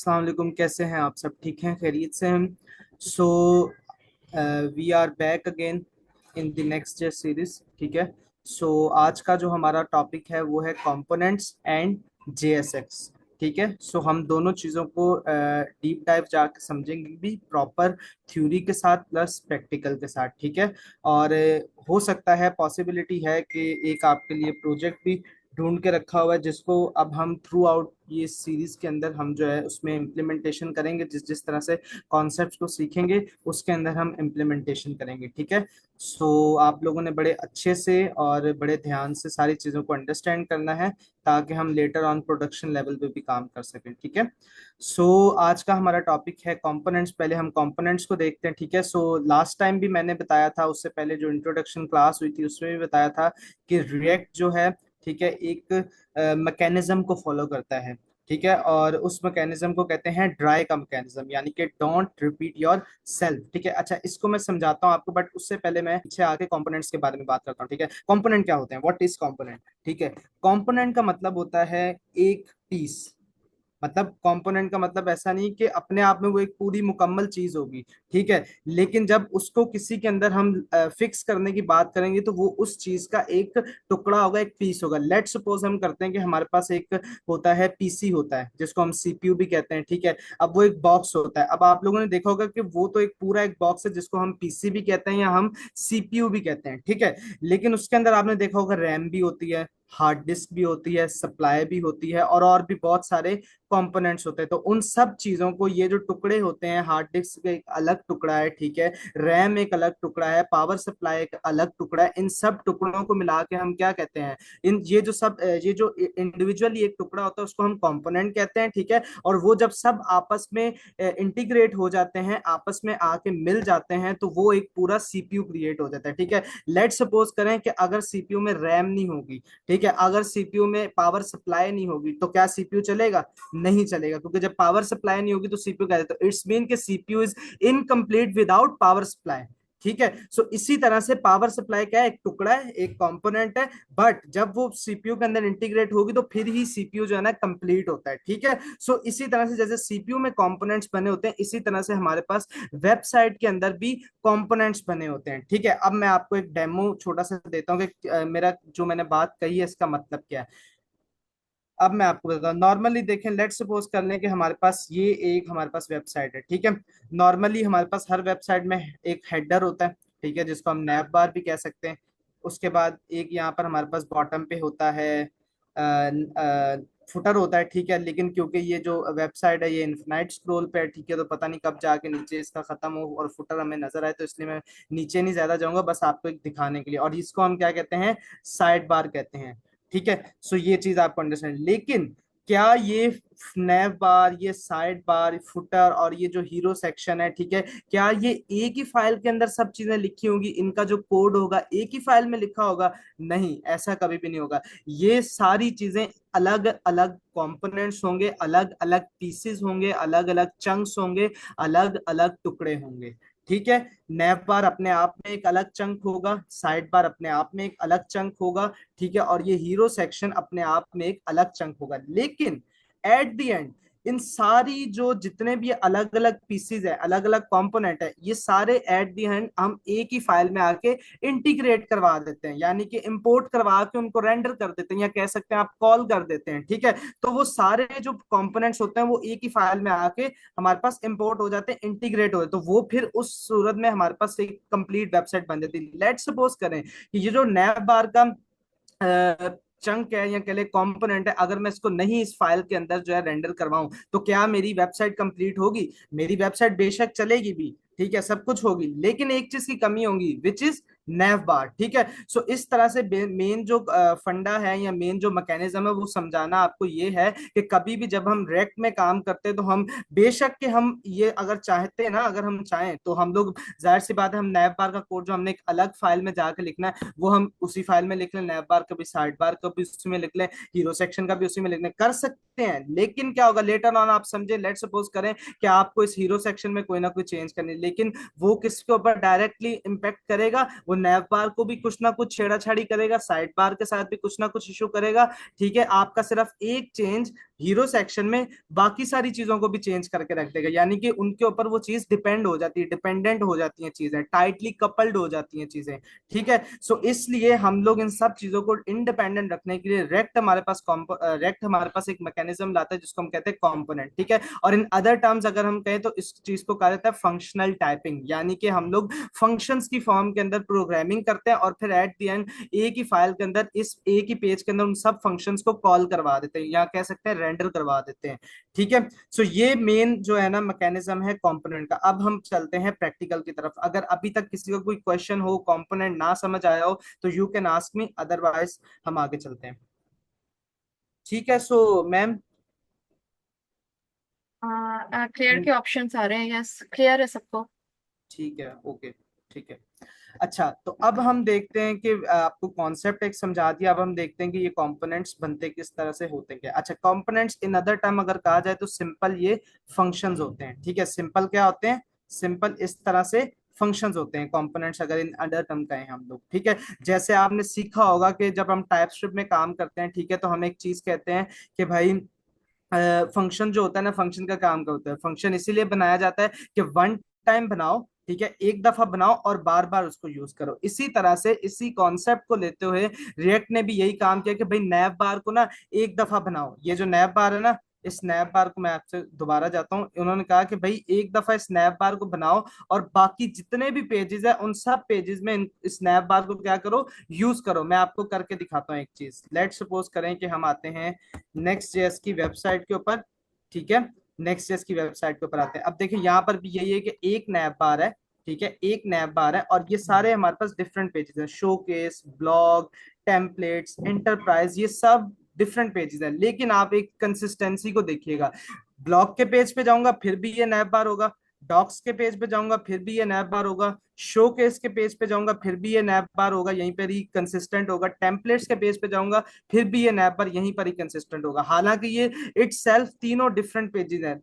अस्सलाम वालेकुम। कैसे हैं आप? सब ठीक हैं? खैरियत से हैं? So we are back again in the next day series. ठीक है। आज का जो हमारा टॉपिक है वो है कंपोनेंट्स एंड जेएसएक्स। ठीक है। हम दोनों चीज़ों को डीप डाइव जाके समझेंगे भी, प्रॉपर थ्योरी के साथ प्लस प्रैक्टिकल के साथ। ठीक है। और हो सकता है, पॉसिबिलिटी है कि एक आपके लिए प्रोजेक्ट भी ढूंढ के रखा हुआ है, जिसको अब हम थ्रू आउट ये सीरीज के अंदर हम जो है उसमें इम्प्लीमेंटेशन करेंगे। जिस जिस तरह से कॉन्सेप्ट्स को सीखेंगे उसके अंदर हम इम्प्लीमेंटेशन करेंगे। ठीक है। आप लोगों ने बड़े अच्छे से और बड़े ध्यान से सारी चीज़ों को अंडरस्टैंड करना है, ताकि हम लेटर ऑन प्रोडक्शन लेवल पे भी काम कर सकें। ठीक है। आज का हमारा टॉपिक है कंपोनेंट्स। पहले हम कंपोनेंट्स को देखते हैं। ठीक है। लास्ट टाइम भी मैंने बताया था, उससे पहले जो इंट्रोडक्शन क्लास हुई थी उसमें भी बताया था कि रिएक्ट जो है, ठीक है, एक मैकेनिज्म को फॉलो करता है। ठीक है। और उस मैकेनिज्म को कहते हैं ड्राई का मैकेनिज्म, यानी कि डोंट रिपीट योर सेल्फ। ठीक है। अच्छा, इसको मैं समझाता हूँ आपको, बट उससे पहले मैं पीछे आके कंपोनेंट्स के बारे में बात करता हूँ। ठीक है। कंपोनेंट क्या होते हैं? What is component? ठीक है। कंपोनेंट का मतलब होता है एक पीस। मतलब कंपोनेंट का मतलब ऐसा नहीं कि अपने आप में वो एक पूरी मुकम्मल चीज होगी। ठीक है। लेकिन जब उसको किसी के अंदर हम फिक्स करने की बात करेंगे तो वो उस चीज का एक टुकड़ा होगा, एक पीस होगा। लेट सपोज हम करते हैं कि हमारे पास एक होता है पीसी, होता है जिसको हम सीपीयू भी कहते हैं। ठीक है। अब वो एक बॉक्स होता है। अब आप लोगों ने देखा होगा कि वो तो एक पूरा एक बॉक्स है जिसको हम पीसी भी कहते हैं या हम सीपीयू भी कहते हैं। ठीक है। लेकिन उसके अंदर आपने देखा होगा रैम भी होती है, हार्ड डिस्क भी होती है, सप्लाई भी होती है, और भी बहुत सारे कंपोनेंट्स होते हैं। तो उन सब चीजों को, ये जो टुकड़े होते हैं, हार्ड डिस्क का एक अलग टुकड़ा है, ठीक है, रैम एक अलग टुकड़ा है, पावर सप्लाई एक अलग टुकड़ा है, इन सब टुकड़ों को मिला के हम क्या कहते हैं? इन ये जो इंडिविजुअली एक टुकड़ा होता है उसको हम कंपोनेंट कहते हैं। ठीक है। और वो जब सब आपस में इंटीग्रेट हो जाते हैं, आपस में आके मिल जाते हैं, तो वो एक पूरा सीपीयू क्रिएट हो जाता है। ठीक है। लेट सपोज करें कि अगर सीपीयू में रैम नहीं होगी, ठीक है, अगर सीपीयू में पावर सप्लाई नहीं होगी, तो क्या सीपीयू चलेगा? नहीं चलेगा, क्योंकि जब पावर सप्लाई नहीं होगी तो सीपीयू क्या है? तो इट्स मीन कि CPU is incomplete without power supply. ठीक है। इसी तरह से पावर सप्लाई क्या है? एक टुकड़ा है, एक कंपोनेंट है, बट जब वो सीपीयू के अंदर इंटीग्रेट होगी तो फिर ही सीपीयू जो है ना कंप्लीट होता है। ठीक है। इसी तरह से जैसे सीपीयू में कंपोनेंट्स बने होते हैं, इसी तरह से हमारे पास वेबसाइट के अंदर भी कंपोनेंट्स बने होते हैं। ठीक है। अब मैं आपको एक डेमो छोटा सा देता हूँ कि मेरा जो मैंने बात कही है इसका मतलब क्या है। अब मैं आपको बताता हूँ। नॉर्मली देखें, लेट सपोज कर लें कि हमारे पास ये एक हमारे पास वेबसाइट है। ठीक है। नॉर्मली हमारे पास हर वेबसाइट में एक हेडर होता है, ठीक है, जिसको हम नैव बार भी कह सकते हैं। उसके बाद एक यहाँ पर हमारे पास बॉटम पे होता है फुटर होता है। ठीक है। लेकिन क्योंकि ये जो वेबसाइट है ये इन्फिनाइट स्क्रॉल पे है, ठीक है, तो पता नहीं कब जाके नीचे इसका खत्म हो और फुटर हमें नजर आए, तो इसलिए मैं नीचे नहीं ज्यादा जाऊंगा, बस आपको एक दिखाने के लिए। और इसको हम क्या कहते हैं? साइड बार कहते हैं। ठीक है। ये चीज आपको अंडरस्टैंड। लेकिन क्या ये नैव बार, ये साइड बार, फुटर और ये जो हीरो सेक्शन है, ठीक है, क्या ये एक ही फाइल के अंदर सब चीजें लिखी होंगी? इनका जो कोड होगा एक ही फाइल में लिखा होगा? नहीं, ऐसा कभी भी नहीं होगा। ये सारी चीजें अलग अलग कंपोनेंट्स होंगे, अलग अलग पीसेस होंगे, अलग अलग चंक्स होंगे, अलग अलग टुकड़े होंगे। ठीक है। नैव बार अपने आप में एक अलग चंक होगा, साइड बार अपने आप में एक अलग चंक होगा, ठीक है, और ये हीरो सेक्शन अपने आप में एक अलग चंक होगा। लेकिन एट द एंड इन सारी जो जितने भी अलग अलग पीसीज है, अलग अलग कंपोनेंट है, ये सारे एट द एंड हम एक ही फाइल में आके इंटीग्रेट करवा देते हैं, यानी कि इंपोर्ट करवा के उनको रेंडर कर देते हैं, या कह सकते हैं आप कॉल कर देते हैं। ठीक है। तो वो सारे जो कंपोनेंट्स होते हैं वो एक ही फाइल में आके हमारे पास इंपोर्ट हो जाते हैं, इंटीग्रेट हो जाते हैं, तो वो फिर उस सूरत में हमारे पास एक कंप्लीट वेबसाइट बन जाती है। लेट सपोज करें कि ये जो नैव बार का चंक है या कह ले कंपोनेंट है, अगर मैं इसको नहीं इस फाइल के अंदर जो है रेंडर करवाऊं, तो क्या मेरी वेबसाइट कंप्लीट होगी? मेरी वेबसाइट बेशक चलेगी भी, ठीक है, सब कुछ होगी, लेकिन एक चीज की कमी होगी, विच इज नैव बार। ठीक है। इस तरह से मेन जो फंडा है या मेन जो मैकेनिज्म है वो समझाना आपको ये है कि कभी भी जब हम रेक्ट में काम करते हैं तो हम बेशक के हम ये अगर चाहते हैं ना, अगर हम चाहें तो हम लोग, जाहिर सी बात है, हम नैव बार का कोड जो हमने एक अलग फाइल में जाके लिखना है वो हम उसी फाइल में लिख लें, नैव बार का भी, साइड बार का भी उसी में लिख लें, हीरो सेक्शन का भी उसी में लिखने कर सकते हैं। लेकिन क्या होगा लेटर ऑन, आप समझे, लेट सपोज करें कि आपको इस हीरो सेक्शन में कोई ना कोई चेंज करनी, लेकिन वो किसके ऊपर डायरेक्टली इंपैक्ट करेगा? वो नैव बार को भी कुछ ना कुछ छेड़ाछाड़ी करेगा, साइड बार के साथ भी कुछ ना कुछ इशू करेगा। ठीक है। आपका सिर्फ एक चेंज हीरो सेक्शन में बाकी सारी चीजों को भी चेंज करके रख देगा, यानी कि उनके ऊपर वो चीज डिपेंड हो जाती है, डिपेंडेंट हो जाती हैं चीजें, टाइटली कपल्ड हो जाती हैं चीजें। ठीक है, सो इसलिए हम लोग इन सब चीजों को इंडिपेंडेंट रखने के लिए रेक्ट हमारे पास एक मैकेनिज्म लाता है जिसको हम कहते हैं कॉम्पोनेंट। ठीक है, और इन अदर टर्म्स अगर हम कहें तो इस चीज को कहा जाता है फंक्शनल टाइपिंग, यानी कि हम लोग फंक्शंस की फॉर्म के अंदर प्रोग्रामिंग करते हैं और फिर एट द एंड एक ही फाइल के अंदर, इस एक ही पेज के अंदर उन सब फंक्शंस को कॉल करवा देते हैं, या कह सकते हैं रेंडर करवा देते हैं। ठीक है, सो ये मेन जो है ना मैकेनिज्म है कंपोनेंट का। अब हम चलते हैं प्रैक्टिकल की तरफ। अगर अभी तक किसी को कोई क्वेश्चन हो, कंपोनेंट ना समझ आया हो, तो you can ask me, otherwise हम आगे चलते हैं। ठीक है, सो मैम। क्लियर के ऑप्शंस आ रहे हैं, यस क्लियर है सबको। ठीक है, ओके। ठीक है, अच्छा, तो अब हम देखते हैं कि आपको कॉन्सेप्ट एक समझा दिया, अब हम देखते हैं कि ये कंपोनेंट्स बनते किस तरह से होते हैं। अच्छा, कंपोनेंट्स इन अदर टर्म अगर कहा जाए तो सिंपल ये फंक्शंस होते हैं। ठीक है, सिंपल क्या होते हैं? सिंपल इस तरह से फंक्शंस होते हैं कंपोनेंट्स, अगर इन अदर टर्म कहें हम लोग। ठीक है, जैसे आपने सीखा होगा कि जब हम टाइपस्क्रिप्ट में काम करते हैं, ठीक है, तो हम एक चीज कहते हैं कि भाई फंक्शन जो होता है ना, फंक्शन का काम क्या होता है? फंक्शन इसीलिए बनाया जाता है कि वन टाइम बनाओ, ठीक है, एक दफा बनाओ और बार बार उसको यूज करो। इसी तरह से इसी कॉन्सेप्ट को लेते हुए रिएक्ट ने भी यही काम किया कि भाई नैव बार को ना एक दफा बनाओ। ये जो नैव बार है ना, इस नैव बार को मैं आपसे दोबारा जाता हूँ, उन्होंने कहा कि भाई एक दफा इस नैव बार को बनाओ और बाकी जितने भी पेजेस है उन सब पेजेस में इस नैव बार को क्या करो, यूज करो। मैं आपको करके दिखाता हूँ एक चीज। लेट सपोज करें कि हम आते हैं नेक्स्ट जेएस की वेबसाइट के ऊपर। ठीक है, नेक्स्ट जेएस की वेबसाइट के ऊपर आते हैं। अब देखिए यहाँ पर भी यही है कि एक नैप बार है। ठीक है, एक नैप बार है और ये सारे हमारे पास डिफरेंट पेजेस हैं, शोकेस, ब्लॉग, टेम्पलेट्स, एंटरप्राइज, ये सब डिफरेंट पेजेस हैं। लेकिन आप एक कंसिस्टेंसी को देखिएगा, ब्लॉग के पेज पे जाऊंगा फिर भी ये नैप बार होगा, डॉक्स के पेज पे जाऊंगा फिर भी ये नैप बार होगा, शो केस के पेज पे जाऊंगा फिर भी ये नैप बार होगा, यहीं पर ही कंसिस्टेंट होगा, टेम्पलेट्स के पेज पे जाऊंगा फिर भी ये नैप बार यहीं पर ही कंसिस्टेंट होगा। हालांकि ये इट सेल्फ तीनों डिफरेंट पेजेस हैं।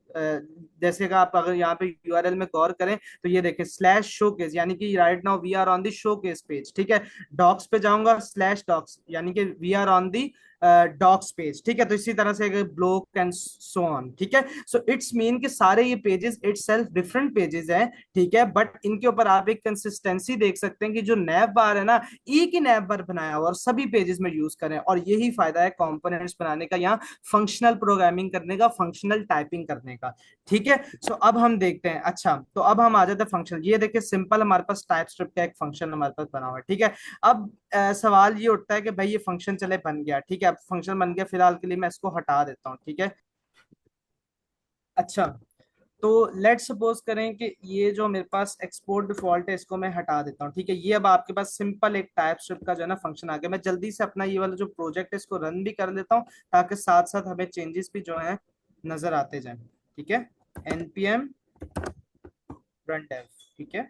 जैसे कि आप अगर यहाँ पे यूआरएल में गौर करें तो ये देखें स्लैश शो केस, यानी कि right now we are on the showcase page. ठीक है, डॉक्स पे जाऊंगा स्लैश डॉक्स, यानी कि we are on the docs page. ठीक है, तो इसी तरह से ब्लॉक एंड सो ऑन। ठीक है, सो इट्स मीन कि सारे ये pages it self different pages हैं। ठीक है, बट इनके ऊपर आप एक कंसिस्टेंसी देख सकते हैं कि जो नैप बार है ना, एक ही नैप बार बनाया हुआ और सभी पेजेस में यूज करें। और यही फायदा है कंपोनेंट्स बनाने का, यहाँ फंक्शनल प्रोग्रामिंग करने का, फंक्शनल टाइपिंग करने का। ठीक है, सो अब हम देखते हैं। अच्छा, तो अब हम आ जाते हैं फंक्शन। ये देखिए सिंपल हमारे पास टाइप स्क्रिप्ट का एक फंक्शन हमारे पास बना हुआ है। ठीक है, अब सवाल ये उठता है कि भाई ये फंक्शन चले बन गया। ठीक है, अब फंक्शन बन गया, फिलहाल के लिए मैं इसको हटा देता हूँ। ठीक है, अच्छा, तो लेट्स सपोज करें कि ये जो मेरे पास एक्सपोर्ट डिफॉल्ट है इसको मैं हटा देता हूँ। ठीक है, ये अब आपके पास सिंपल एक टाइप स्क्रिप्ट का जो है ना फंक्शन आ गया। मैं जल्दी से अपना ये वाला जो प्रोजेक्ट है इसको रन भी कर लेता हूँ ताकि साथ साथ हमें चेंजेस भी जो है नजर आते जाएं। ठीक है, npm run dev। ठीक है,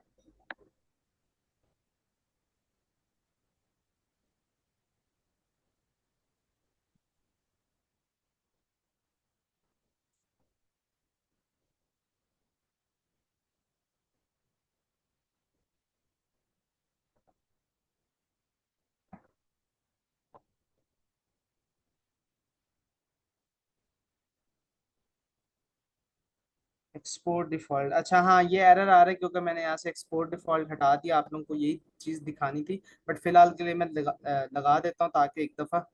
एक्सपोर्ट डिफॉल्ट, अच्छा हाँ ये एरर आ रहा है क्योंकि मैंने यहाँ से एक्सपोर्ट डिफॉल्ट हटा दिया। आप लोगों को यही चीज दिखानी थी, बट फिलहाल के लिए मैं लगा देता हूँ ताकि एक दफा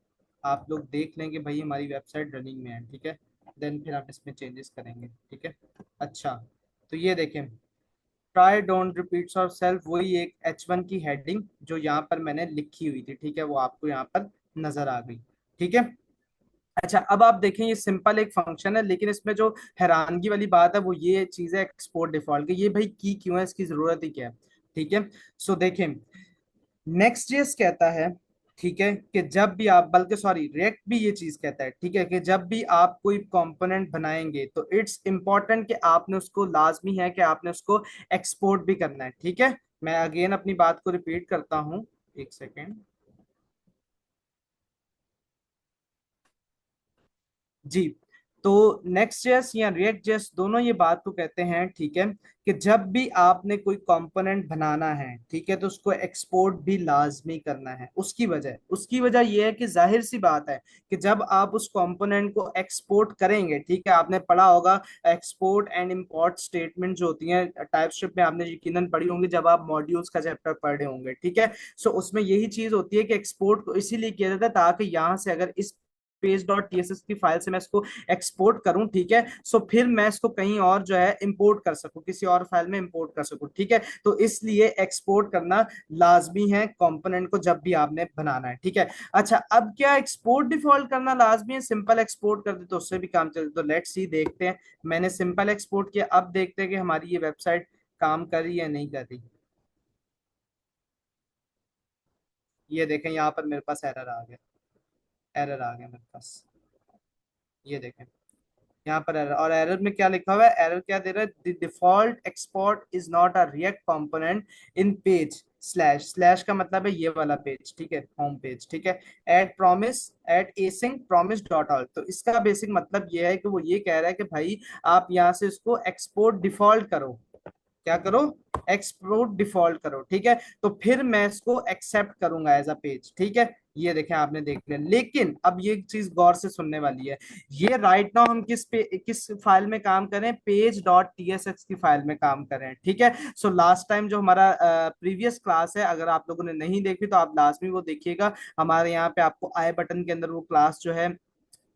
आप लोग देख लें कि भाई हमारी वेबसाइट रनिंग में है। ठीक है, देन फिर आप इसमें चेंजेस करेंगे। ठीक है, अच्छा, तो ये देखें, try don't repeats of self, वही एक H1 की हेडिंग जो यहाँ पर मैंने लिखी हुई थी। ठीक है, वो आपको यहाँ पर नजर आ गई। ठीक है, अच्छा, अब आप देखें ये सिंपल एक फंक्शन है, लेकिन इसमें जो हैरानगी वाली बात है वो ये चीज है एक्सपोर्ट डिफॉल्ट की। ये भाई की क्यों है, इसकी जरूरत ही क्या है? ठीक है, सो देखें, नेक्स्ट जेएस कहता है, ठीक है, कि जब भी आप, बल्कि सॉरी रिएक्ट भी ये चीज कहता है, ठीक है, कि जब भी आप कोई कंपोनेंट बनाएंगे तो इट्स इंपॉर्टेंट कि आपने उसको, लाजमी है कि आपने उसको एक्सपोर्ट भी करना है। ठीक है, मैं अगेन अपनी बात को रिपीट करता हूं, एक सेकेंड। जी, तो नेक्स्ट जेएस या रिएक्ट जेएस दोनों ये बात को कहते हैं, ठीक है, कि जब भी आपने कोई कंपोनेंट बनाना है, ठीक है, तो उसको एक्सपोर्ट भी लाजमी करना है। उसकी वजह ये है कि जाहिर सी बात है कि जब आप उस कंपोनेंट को एक्सपोर्ट करेंगे, ठीक है, आपने पढ़ा होगा एक्सपोर्ट एंड इंपोर्ट स्टेटमेंट जो होती हैं टाइपस्क्रिप्ट में, आपने यकीनन पढ़ी होंगी जब आप मॉड्यूल्स का चैप्टर पढ़ रहे होंगे, ठीक है। सो उसमें यही चीज होती है कि एक्सपोर्ट को इसीलिए किया जाता है ताकि यहाँ से अगर इस पेज डॉट टीएसएस की फाइल से मैं इसको एक्सपोर्ट करूं, ठीक है, सो फिर मैं इसको कहीं और जो है इंपोर्ट कर सकूं, किसी और फाइल में इंपोर्ट कर सकूं, ठीक है। तो इसलिए एक्सपोर्ट करना लाजमी है कंपोनेंट को जब भी आपने बनाना है, ठीक है। अच्छा, अब क्या एक्सपोर्ट डिफॉल्ट करना लाजमी है? सिंपल एक्सपोर्ट कर दे तो उससे भी काम चले। तो लेट्स सी, देखते हैं। मैंने सिंपल एक्सपोर्ट किया, अब देखते हैं कि हमारी ये वेबसाइट काम कर रही है या नहीं कर रही। ये देखें, यहाँ पर मेरे पास एरर आ गया, एरर आ गया मेरे पास। ये देखें यहाँ पर एरर, और एरर में क्या लिखा हुआ है? एरर क्या दे रहा है? The default export is not a react component in page slash, slash का मतलब है ये वाला पेज, ठीक है, होम पेज, ठीक है, at promise at async promise dot all. तो इसका बेसिक मतलब ये है कि वो ये कह रहा है कि भाई आप यहाँ से इसको एक्सपोर्ट डिफॉल्ट करो। क्या करो? एक्सपोर्ट डिफॉल्ट करो, ठीक है। तो फिर मैं इसको एक्सेप्ट करूंगा एज अ पेज, ठीक है। ये देखें, आपने देख लिया, लेकिन अब ये चीज गौर से सुनने वाली है। ये राइट नाउ हम किस फाइल में काम करें? पेज डॉट टीएसएक्स की फाइल में काम करें, ठीक है। सो लास्ट टाइम जो हमारा प्रीवियस क्लास है, अगर आप लोगों ने नहीं देखी तो आप लाजमी वो देखिएगा। हमारे यहाँ पे आपको आई बटन के अंदर वो क्लास जो है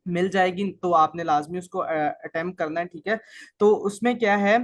मिल जाएगी, तो आपने लाजमी उसको अटेम्प्ट करना है, ठीक है। तो उसमें क्या है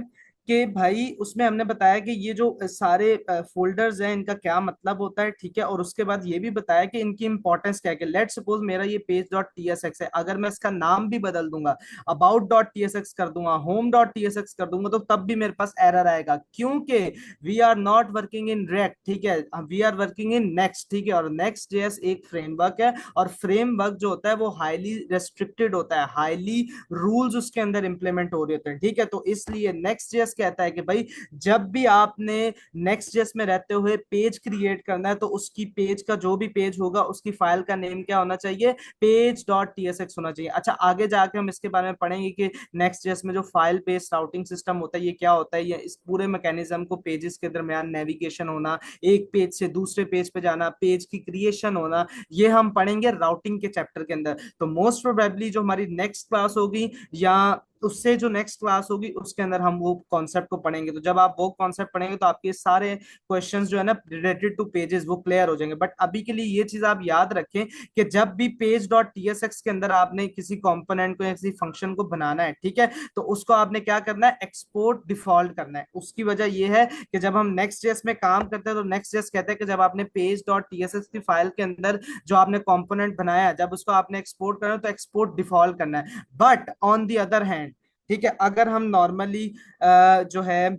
कि भाई उसमें हमने बताया कि ये जो सारे फोल्डर्स हैं इनका क्या मतलब होता है, ठीक है, और उसके बाद ये भी बताया कि इनकी इंपॉर्टेंस क्या है। लेट सपोज मेरा ये पेज डॉट टीएसएक्स है, अगर मैं इसका नाम भी बदल दूंगा, अबाउट डॉट टीएसएक्स कर दूंगा, होम डॉट टीएसएक्स कर दूंगा, तो तब भी मेरे पास एरर आएगा, क्योंकि we are not working in React, ठीक है, we are working in Next, ठीक है। और नेक्स्ट जेएस एक फ्रेमवर्क है, और फ्रेमवर्क जो होता है वो हाईली रेस्ट्रिक्टेड होता है, हाईली रूल्स उसके अंदर इंप्लीमेंट हो रहे होते हैं, ठीक है। तो इसलिए नेक्स्ट जेएस कहता है कि भाई जब भी आपने नेक्स्ट जेएस में रहते हुए पेज क्रिएट करना है, तो उसकी पेज का जो भी पेज होगा उसकी फाइल का नेम क्या होना चाहिए? पेज डॉट टीएसएक्स होना चाहिए। अच्छा, आगे जाके हम इसके बारे में पढ़ेंगे कि नेक्स्ट जेएस में जो फाइल बेस्ड राउटिंग सिस्टम होता है ये क्या होता है, ये इस पूरे मैकेनिज्म को, पेजेस के दरमियान नेविगेशन होना, एक पेज से दूसरे पेज पे जाना, पेज की क्रिएशन होना, ये हम पढ़ेंगे राउटिंग के चैप्टर के अंदर। तो मोस्ट प्रोबेबली जो हमारी नेक्स्ट क्लास होगी या उससे जो नेक्स्ट क्लास होगी उसके अंदर हम वो कॉन्सेप्ट को पढ़ेंगे। तो जब आप वो कॉन्सेप्ट पढ़ेंगे तो आपके सारे क्वेश्चंस जो है ना रिलेटेड टू पेजेस वो क्लियर हो जाएंगे। बट अभी के लिए ये चीज आप याद रखें कि जब भी पेज डॉट टीएसएक्स के अंदर आपने किसी कंपोनेंट को या किसी फंक्शन को बनाना है, ठीक है, तो उसको आपने क्या करना है? एक्सपोर्ट डिफॉल्ट करना है। उसकी वजह यह है कि जब हम नेक्स्ट जेएस में काम करते हैं तो नेक्स्ट जेएस कहते हैं कि जब आपने पेज डॉट टीएसएक्स की फाइल के अंदर जो आपने कंपोनेंट बनाया है, जब उसको आपने एक्सपोर्ट करना है तो एक्सपोर्ट डिफॉल्ट करना है। But on the other hand, ठीक है, अगर हम नॉर्मली जो है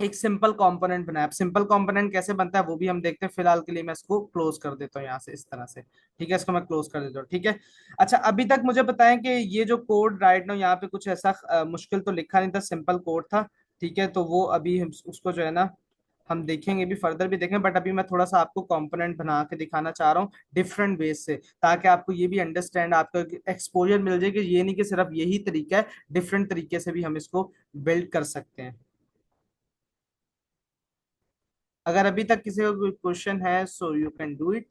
एक सिंपल कंपोनेंट बनाए, अब सिंपल कंपोनेंट कैसे बनता है वो भी हम देखते हैं। फिलहाल के लिए मैं इसको क्लोज कर देता हूँ यहाँ से, इस तरह से, ठीक है, इसको मैं क्लोज कर देता हूँ, ठीक है। अच्छा, अभी तक मुझे बताएं कि ये जो कोड राइट नाउ यहाँ पे कुछ ऐसा मुश्किल तो लिखा नहीं था, सिंपल कोड था, ठीक है। तो वो अभी हम उसको जो है ना हम देखेंगे भी, फर्दर भी देखेंगे, बट अभी मैं थोड़ा सा आपको कंपोनेंट बना के दिखाना चाह रहा हूँ डिफरेंट वेज से, ताकि आपको ये भी अंडरस्टैंड, आपको एक्सपोजर मिल जाए कि ये नहीं कि सिर्फ यही तरीका है, डिफरेंट तरीके से भी हम इसको बिल्ड कर सकते हैं। अगर अभी तक किसी का कोई क्वेश्चन है so you can do it.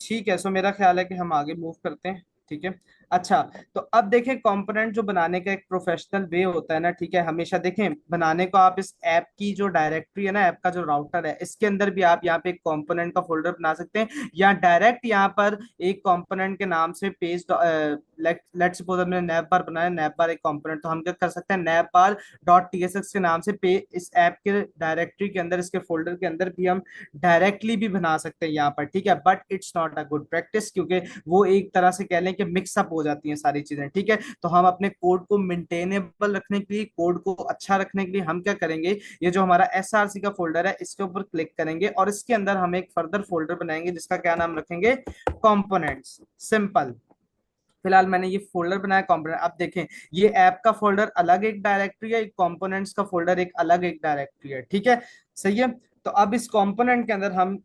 ठीक है, सो मेरा ख्याल है कि हम आगे मूव करते हैं, ठीक है। अच्छा, तो अब देखें कंपोनेंट जो बनाने का एक प्रोफेशनल वे होता है ना, ठीक है, हमेशा देखें बनाने को आप इस ऐप की जो डायरेक्टरी है ना, ऐप का जो राउटर है, इसके अंदर भी आप यहाँ पे एक कंपोनेंट का फोल्डर बना सकते हैं, या डायरेक्ट यहाँ पर एक कंपोनेंट के नाम से पेज, लेट्स सपोज हमने नैप बार बनाया, नैप बार एक कंपोनेंट, तो हम क्या कर सकते हैं? नैप बार डॉट टीएसएक्स के नाम से पे इस ऐप के डायरेक्टरी के अंदर, इसके फोल्डर के अंदर भी हम डायरेक्टली भी बना सकते हैं यहाँ पर, ठीक है। But it's not a good practice, क्योंकि वो एक तरह से कह लें कि मिक्सअप हो जाती हैं सारी चीजें, ठीक है। तो हम अपने कोड को मेंटेनेबल रखने के लिए, कोड को अच्छा रखने के लिए हम क्या करेंगे? ये जो हमारा एसआरसी का फोल्डर है इसके ऊपर क्लिक करेंगे, और इसके अंदर हम एक फर्दर फोल्डर बनाएंगे जिसका क्या नाम रखेंगे? कंपोनेंट्स। सिंपल। फिलहाल मैंने ये फोल्डर बनाया कंपोनेंट। अब देखें, ये ऐप का फोल्डर अलग एक डायरेक्टरी है, कंपोनेंट्स का फोल्डर एक अलग एक डायरेक्टरी है, ठीक है, सही है। तो अब इस कंपोनेंट के अंदर हम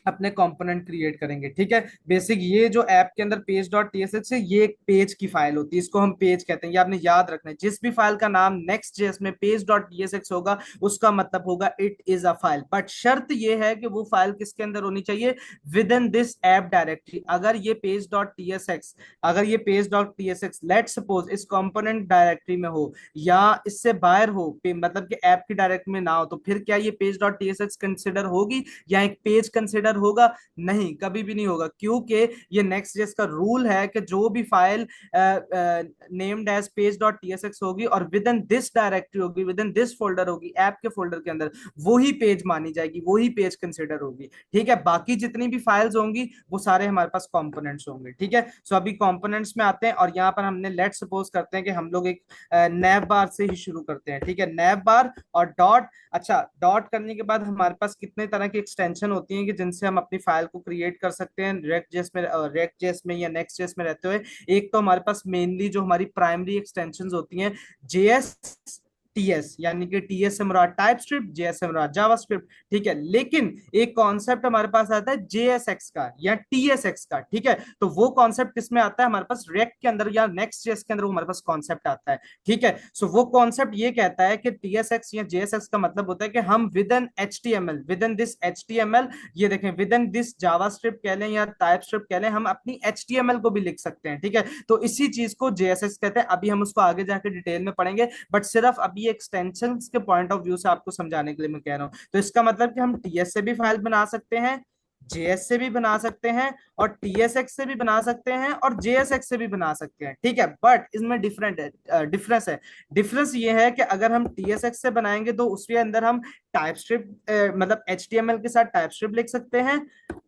अपने कंपोनेंट क्रिएट करेंगे। ठीक है, बेसिक ये जो ऐप के अंदर पेज डॉट टीएसएक्स है, ये एक पेज की फाइल होती है, इसको हम पेज कहते हैं। ये आपने याद रखना है, जिस भी फाइल का नाम नेक्स्ट जेएस में पेज डॉट टीएसएक्स होगा उसका मतलब होगा it is a file. But शर्त ये है कि वो फाइल किसके अंदर होनी चाहिए, with in this app directory. अगर ये पेज डॉट टीएसएक्स, अगर ये पेज डॉट टीएसएक्स लेट सपोज इस कंपोनेंट डायरेक्टरी में हो या इससे बाहर हो, मतलब कि ऐप की डायरेक्टरी में ना हो, तो फिर क्या ये पेज डॉट टीएसएक्स कंसिडर होगी या एक पेज कंसिडर होगा? नहीं, कभी भी नहीं होगा, क्योंकि ये नेक्स्ट जेएस का रूल है कि जो भी file named as page dot TSX होगी और विद इन दिस डायरेक्टरी होगी, विद इन दिस फोल्डर होगी, ऐप के फोल्डर के अंदर, वही पेज मानी जाएगी, वही पेज कंसिडर होगी। ठीक है, बाकी जितनी भी फाइल्स होंगी वो सारे हमारे पास कंपोनेंट्स होंगे। ठीक है, सो अभी कंपोनेंट्स में आते हैं और यहाँ पर हमने लेट सपोज करते हैं कि हम लोग एक नैव बार से ही शुरू करते हैं। ठीक है, नैव बार और डॉट। अच्छा, डॉट करने के बाद हमारे पास कितने तरह की एक्सटेंशन होती हैं कि जिनसे हम अपनी फाइल को क्रिएट कर सकते हैं रेक्ट जेएस में या नेक्स्ट जेएस में रहते हुए। एक तो हमारे पास मेनली जो हमारी प्राइमरी एक्सटेंशंस होती हैं, जेएस टीएस, यानी कि टीएस से मुराद टाइप स्क्रिप्ट, जेएस से मुराद जावास्क्रिप्ट। ठीक है, लेकिन एक कॉन्सेप्ट हमारे पास आता है जेएसएक्स का या टीएसएक्स का। ठीक है, तो वो कॉन्सेप्ट किसमें आता है, हमारे पास रेक्ट के अंदर या नेक्स्ट जेएस के अंदर वो हमारे पास कॉन्सेप्ट आता है। ठीक है, सो वो कॉन्सेप्ट ये कहता है कि टीएसएक्स या जेएसएक्स का मतलब होता है कि हम with in HTML, with in this HTML, ये देखें, विद इन दिस जावास्क्रिप्ट कह लें या टाइप स्क्रिप्ट कह लें, हम अपनी एचटीएमएल को भी लिख सकते हैं। ठीक है, तो इसी चीज को जेएसएक्स कहते हैं। अभी हम उसको आगे जाके डिटेल में पढ़ेंगे, बट सिर्फ अभी एक्सटेंशन के पॉइंट ऑफ व्यू से आपको समझाने के लिए मैं कह रहा हूं। तो इसका मतलब कि हम टीएस से भी फाइल बना सकते हैं, जेएस से भी बना सकते हैं, और टीएसएक्स से भी बना सकते हैं, और जेएसएक्स से भी बना सकते हैं। ठीक है, बट इसमें डिफरेंस है। डिफरेंस ये है कि अगर हम टीएसएक्स से बनाएंगे तो उसके अंदर हम टाइप स्क्रिप्ट, मतलब एचटीएमएल के साथ टाइप स्क्रिप्ट लिख सकते हैं।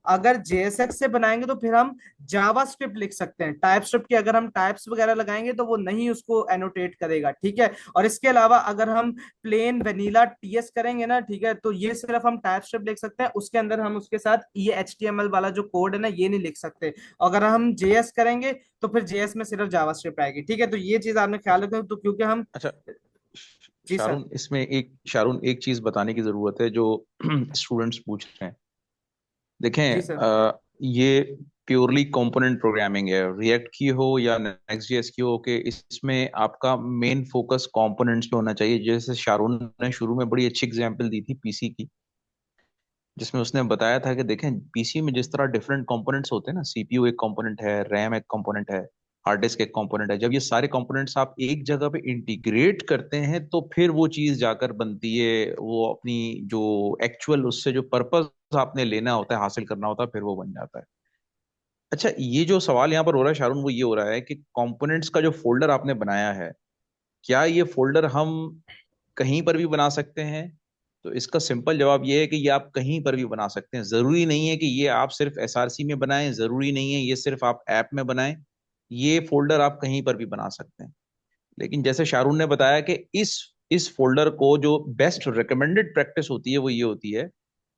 अगर जेएसएक्स से बनाएंगे तो फिर हम जावास्क्रिप्ट लिख सकते हैं। टाइप स्क्रिप्ट के अगर हम टाइप्स वगैरह लगाएंगे तो वो नहीं उसको एनोटेट करेगा। ठीक है, और इसके अलावा अगर हम प्लेन वेनिला टीएस करेंगे ना, ठीक है, तो ये सिर्फ हम टाइप स्क्रिप्ट लिख सकते हैं, उसके अंदर हम उसके साथ ये एचटीएमएल वाला जो कोड है ना ये नहीं लिख सकते। अगर हम जेएस करेंगे तो फिर जेएस में सिर्फ जावास्क्रिप्ट आएगी। ठीक है, तो ये चीज आपने ख्याल रखें, तो क्योंकि हम। अच्छा, जी सर। शारून एक चीज बताने की जरूरत है जो स्टूडेंट्स पूछ रहे हैं। जी देखें, सर। ये प्योरली कंपोनेंट प्रोग्रामिंग है, रिएक्ट की हो या नेक्स्ट जेएस की हो, कि इसमें आपका मेन फोकस कंपोनेंट्स पे होना चाहिए। जैसे शारून ने शुरू में बड़ी अच्छी एग्जांपल दी थी पीसी की, जिसमें उसने बताया था कि देखें पीसी में जिस तरह डिफरेंट कंपोनेंट्स होते हैं ना, सीपीयू एक कंपोनेंट है, रैम एक कंपोनेंट है, हार्ड डिस्क एक कंपोनेंट है, जब ये सारे कंपोनेंट्स आप एक जगह पे इंटीग्रेट करते हैं तो फिर वो चीज जाकर बनती है, वो अपनी जो एक्चुअल उससे जो पर्पस आपने लेना होता है, हासिल करना होता है, फिर वो बन जाता है। अच्छा, ये जो सवाल यहाँ पर हो रहा है शारून, वो ये हो रहा है कि कंपोनेंट्स का जो फोल्डर आपने बनाया है, क्या ये फोल्डर हम कहीं पर भी बना सकते हैं? तो इसका सिंपल जवाब ये है कि ये आप कहीं पर भी बना सकते हैं। जरूरी नहीं है कि ये आप सिर्फ एसआरसी में बनाएं, जरूरी नहीं है ये सिर्फ आप ऐप में बनाएं। ये फोल्डर आप कहीं पर भी बना सकते हैं। लेकिन जैसे शारून ने बताया कि इस फोल्डर को जो बेस्ट रिकमेंडेड प्रैक्टिस होती है वो ये होती है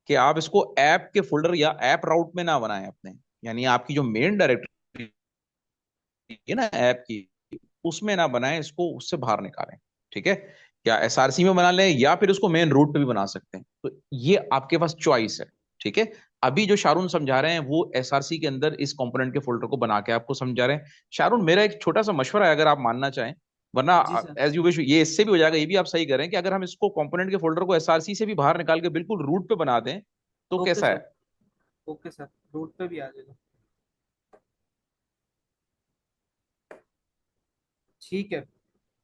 कि आप इसको ऐप के फोल्डर या ऐप राउट में ना बनाएं अपने, यानी आपकी जो मेन डायरेक्टरी है ना ऐप की, उसमें ना बनाएं, इसको उससे बाहर निकालें। ठीक है, या एसआरसी में बना लें या फिर उसको मेन रूट पे भी बना सकते हैं, तो ये आपके पास चॉइस है। ठीक है, अभी जो शारून समझा रहे हैं वो एसआरसी के अंदर इस कंपोनेंट के फोल्डर को बना के आपको समझा रहे हैं। शारून, मेरा एक छोटा सा मशवरा है, अगर आप मानना चाहें, वरना जी सर। एज यू विश, ये इससे भी हो जाएगा, ये भी आप सही करें कि अगर हम इसको कंपोनेंट के फोल्डर को एसआरसी से भी बाहर निकाल के बिल्कुल रूट पे बना दें तो ओके कैसा सर। है? ओके सर, रूट पे भी आ जाएगा। ठीक है,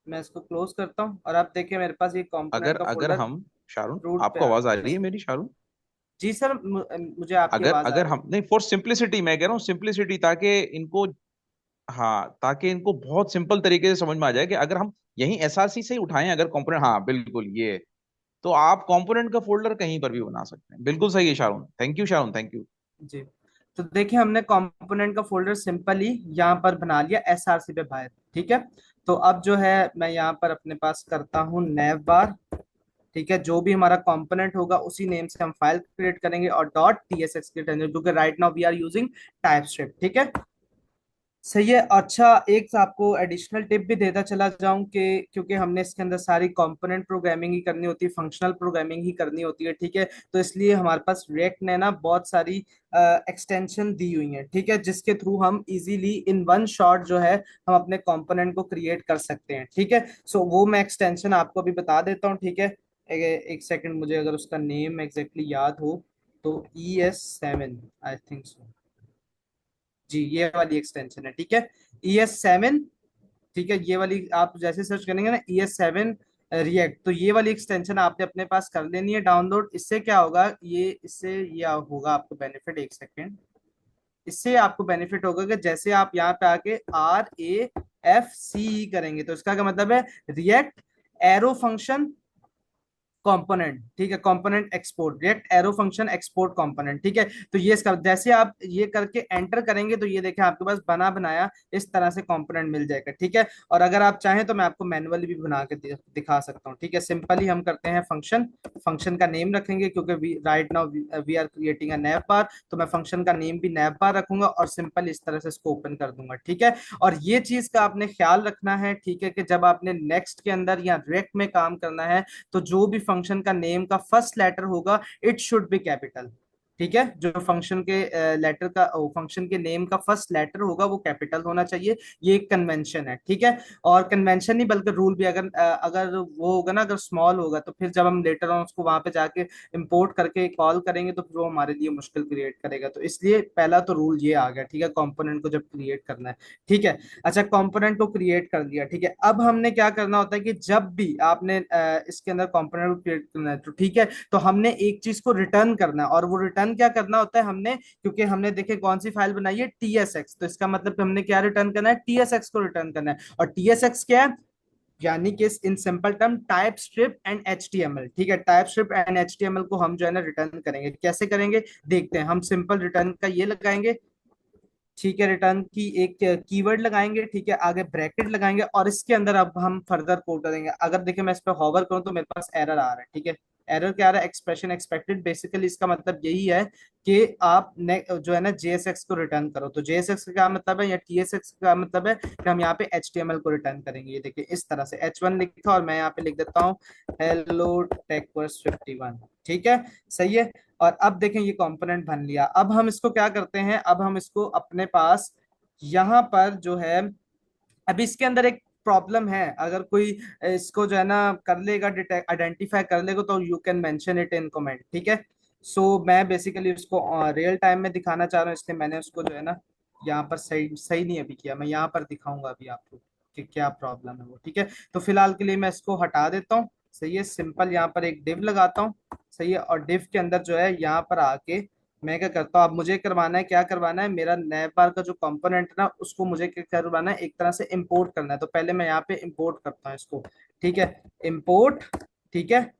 मैं इसको क्लोज करता हूँ और आप देखिए मेरे पास ये कंपोनेंट अगर का अगर फोल्डर हम, शारून रूट पे आपको आ आवाज गया। आ जी रही है सर। मेरी, शारून? जी सर, मुझे आपकी अगर आवाज आ अगर रही हम है। नहीं, फॉर सिंप्लिसिटी मैं कह रहा हूँ, सिंप्लिसिटी, ताकि इनको, हाँ, ताकि इनको बहुत सिंपल तरीके से समझ में आ जाए कि अगर हम यही एसआरसी से ही उठाएं अगर कंपोनेंट, हाँ बिल्कुल ये, तो आप कंपोनेंट का फोल्डर कहीं पर भी बना सकते हैं। बिल्कुल सही है Sharone, thank you Sharone, thank you. जी, तो देखिए हमने कंपोनेंट का फोल्डर सिंपली यहाँ पर बना लिया एसआरसी पे बाहर। ठीक है, तो अब जो है मैं यहाँ पर अपने पास करता हूँ नैव बार। ठीक है, जो भी हमारा कंपोनेंट होगा उसी नेम से हम फाइल क्रिएट करेंगे और डॉट टीएसएक्स क्रिएट करेंगे, क्योंकि right now we are using TypeScript. ठीक है, सही है। अच्छा, एक आपको एडिशनल टिप भी देता चला जाऊं कि क्योंकि हमने इसके अंदर सारी कंपोनेंट प्रोग्रामिंग ही करनी होती है, फंक्शनल प्रोग्रामिंग ही करनी होती है, ठीक है। तो इसलिए हमारे पास रिएक्ट ने ना बहुत सारी एक्सटेंशन दी हुई हैं, ठीक है, जिसके थ्रू हम इजीली इन वन शॉट जो है हम अपने कंपोनेंट को क्रिएट कर सकते हैं, ठीक है। सो वो मैं एक्सटेंशन आपको अभी बता देता हूँ, ठीक है। एक सेकंड, मुझे अगर उसका नेम एग्जैक्टली याद हो तो ES7, आई थिंक सो। जी, ये वाली एक्सटेंशन है, ठीक है। ES7, ठीक है। ये वाली आप जैसे सर्च करेंगे ना, ES7 रिएक्ट, तो ये वाली एक्सटेंशन आपने अपने पास कर लेनी है डाउनलोड। इससे क्या होगा, ये इससे ये होगा आपको बेनिफिट, एक सेकेंड। इससे आपको बेनिफिट होगा कि जैसे आप यहाँ पे आके RAFC करेंगे, तो इसका क्या मतलब है, रिएक्ट एरो फंक्शन कंपोनेंट, ठीक है। Component export, react arrow function export component, ठीक है। तो ये इसका जैसे आप ये करके एंटर करेंगे तो ये देखें आपके पास बना बनाया इस तरह से कंपोनेंट मिल जाएगा, ठीक है। और अगर आप चाहें तो मैं आपको मैनुअली भी बना के दिखा सकता हूँ, ठीक है। सिंपली हम करते हैं फंक्शन, फंक्शन का नेम रखेंगे क्योंकि right now we are creating a nav bar, तो मैं फंक्शन का नेम भी नैव बार रखूंगा और सिंपल इस तरह से इसको ओपन कर दूंगा, ठीक है। और ये चीज का आपने ख्याल रखना है, ठीक है, कि जब आपने नेक्स्ट के अंदर या रिएक्ट में काम करना है तो जो भी फंक्शन का नेम का फर्स्ट लेटर होगा इट शुड बी कैपिटल, ठीक है। जो फंक्शन के लेटर का फंक्शन के नेम का फर्स्ट लेटर होगा वो कैपिटल होना चाहिए। ये एक कन्वेंशन है, ठीक है। और कन्वेंशन नहीं बल्कि रूल भी, अगर वो होगा ना, अगर स्मॉल होगा तो फिर जब हम लेटर ऑन उसको वहां पे जाके इंपोर्ट करके कॉल करेंगे तो फिर वो हमारे लिए मुश्किल क्रिएट करेगा। तो इसलिए पहला तो रूल ये आ गया, ठीक है, कंपोनेंट को जब क्रिएट करना है, ठीक है। अच्छा, कंपोनेंट को क्रिएट कर दिया, ठीक है। अब हमने क्या करना होता है कि जब भी आपने इसके अंदर कंपोनेंट को क्रिएट करना है तो ठीक है, तो हमने एक चीज को रिटर्न करना है। और वो रिटर्न क्या करना होता है, हमने क्योंकि हमने देखे कौन सी फाइल बनाई है, TSX, तो इसका मतलब हमने क्या रिटर्न करना है, TSX को रिटर्न करना है। और TSX क्या है, यानी कि in simple term type strip and HTML, ठीक है। टाइप स्ट्रिप एंड HTML को हम जो है ना रिटर्न करेंगे। कैसे करेंगे देखते हैं। हम सिंपल रिटर्न का ये लगाएंगे, ठीक है। रिटर्न की एक कीवर्ड लगाएंगे, ठीक है, आगे ब्रैकेट लगाएंगे और इसके अंदर अब हम फर्दर कोड करेंगे। अगर देखिए मैं इस पर हॉवर करूं तो मेरे पास एरर आ रहा है, ठीक है। एरर क्या आ रहा है, एक्सप्रेशन एक्सपेक्टेड। बेसिकली इसका मतलब यही है कि आप जो है ना JSX को रिटर्न करो। तो JSX का क्या मतलब है या TSX का मतलब है कि हम यहाँ पे HTML को रिटर्न करेंगे। ये देखिए इस तरह से H1 लिखा और मैं यहाँ पे लिख देता हूँ हेलो टेकवर्स 51, ठीक है। सही है। और अब देखें ये कंपोनेंट बन लिया। अब हम इसको क्या करते हैं, अब हम इसको अपने पास यहाँ पर जो है, अभी इसके अंदर एक प्रॉब्लम है। अगर कोई इसको जो है ना कर लेगा, आइडेंटिफाई कर लेगा, तो you can mention it in comment, ठीक है। सो मैं बेसिकली उसको रियल टाइम में दिखाना चाह रहा हूँ, इसलिए मैंने उसको जो है ना यहाँ पर सही सही नहीं अभी किया। मैं यहाँ पर दिखाऊंगा अभी आपको कि क्या प्रॉब्लम है वो, ठीक है। तो फिलहाल के लिए मैं इसको हटा देता हूँ, सही है। सिंपल यहाँ पर एक डिव लगाता हूँ, सही है। और डिव के अंदर जो है यहाँ पर आके मैं क्या करता हूँ, अब मुझे करवाना है, क्या करवाना है, मेरा नैव बार का जो कंपोनेंट है ना उसको मुझे क्या करवाना है, एक तरह से इंपोर्ट करना है। तो पहले मैं यहाँ पे इंपोर्ट करता हूँ इसको, ठीक है। इंपोर्ट, ठीक है,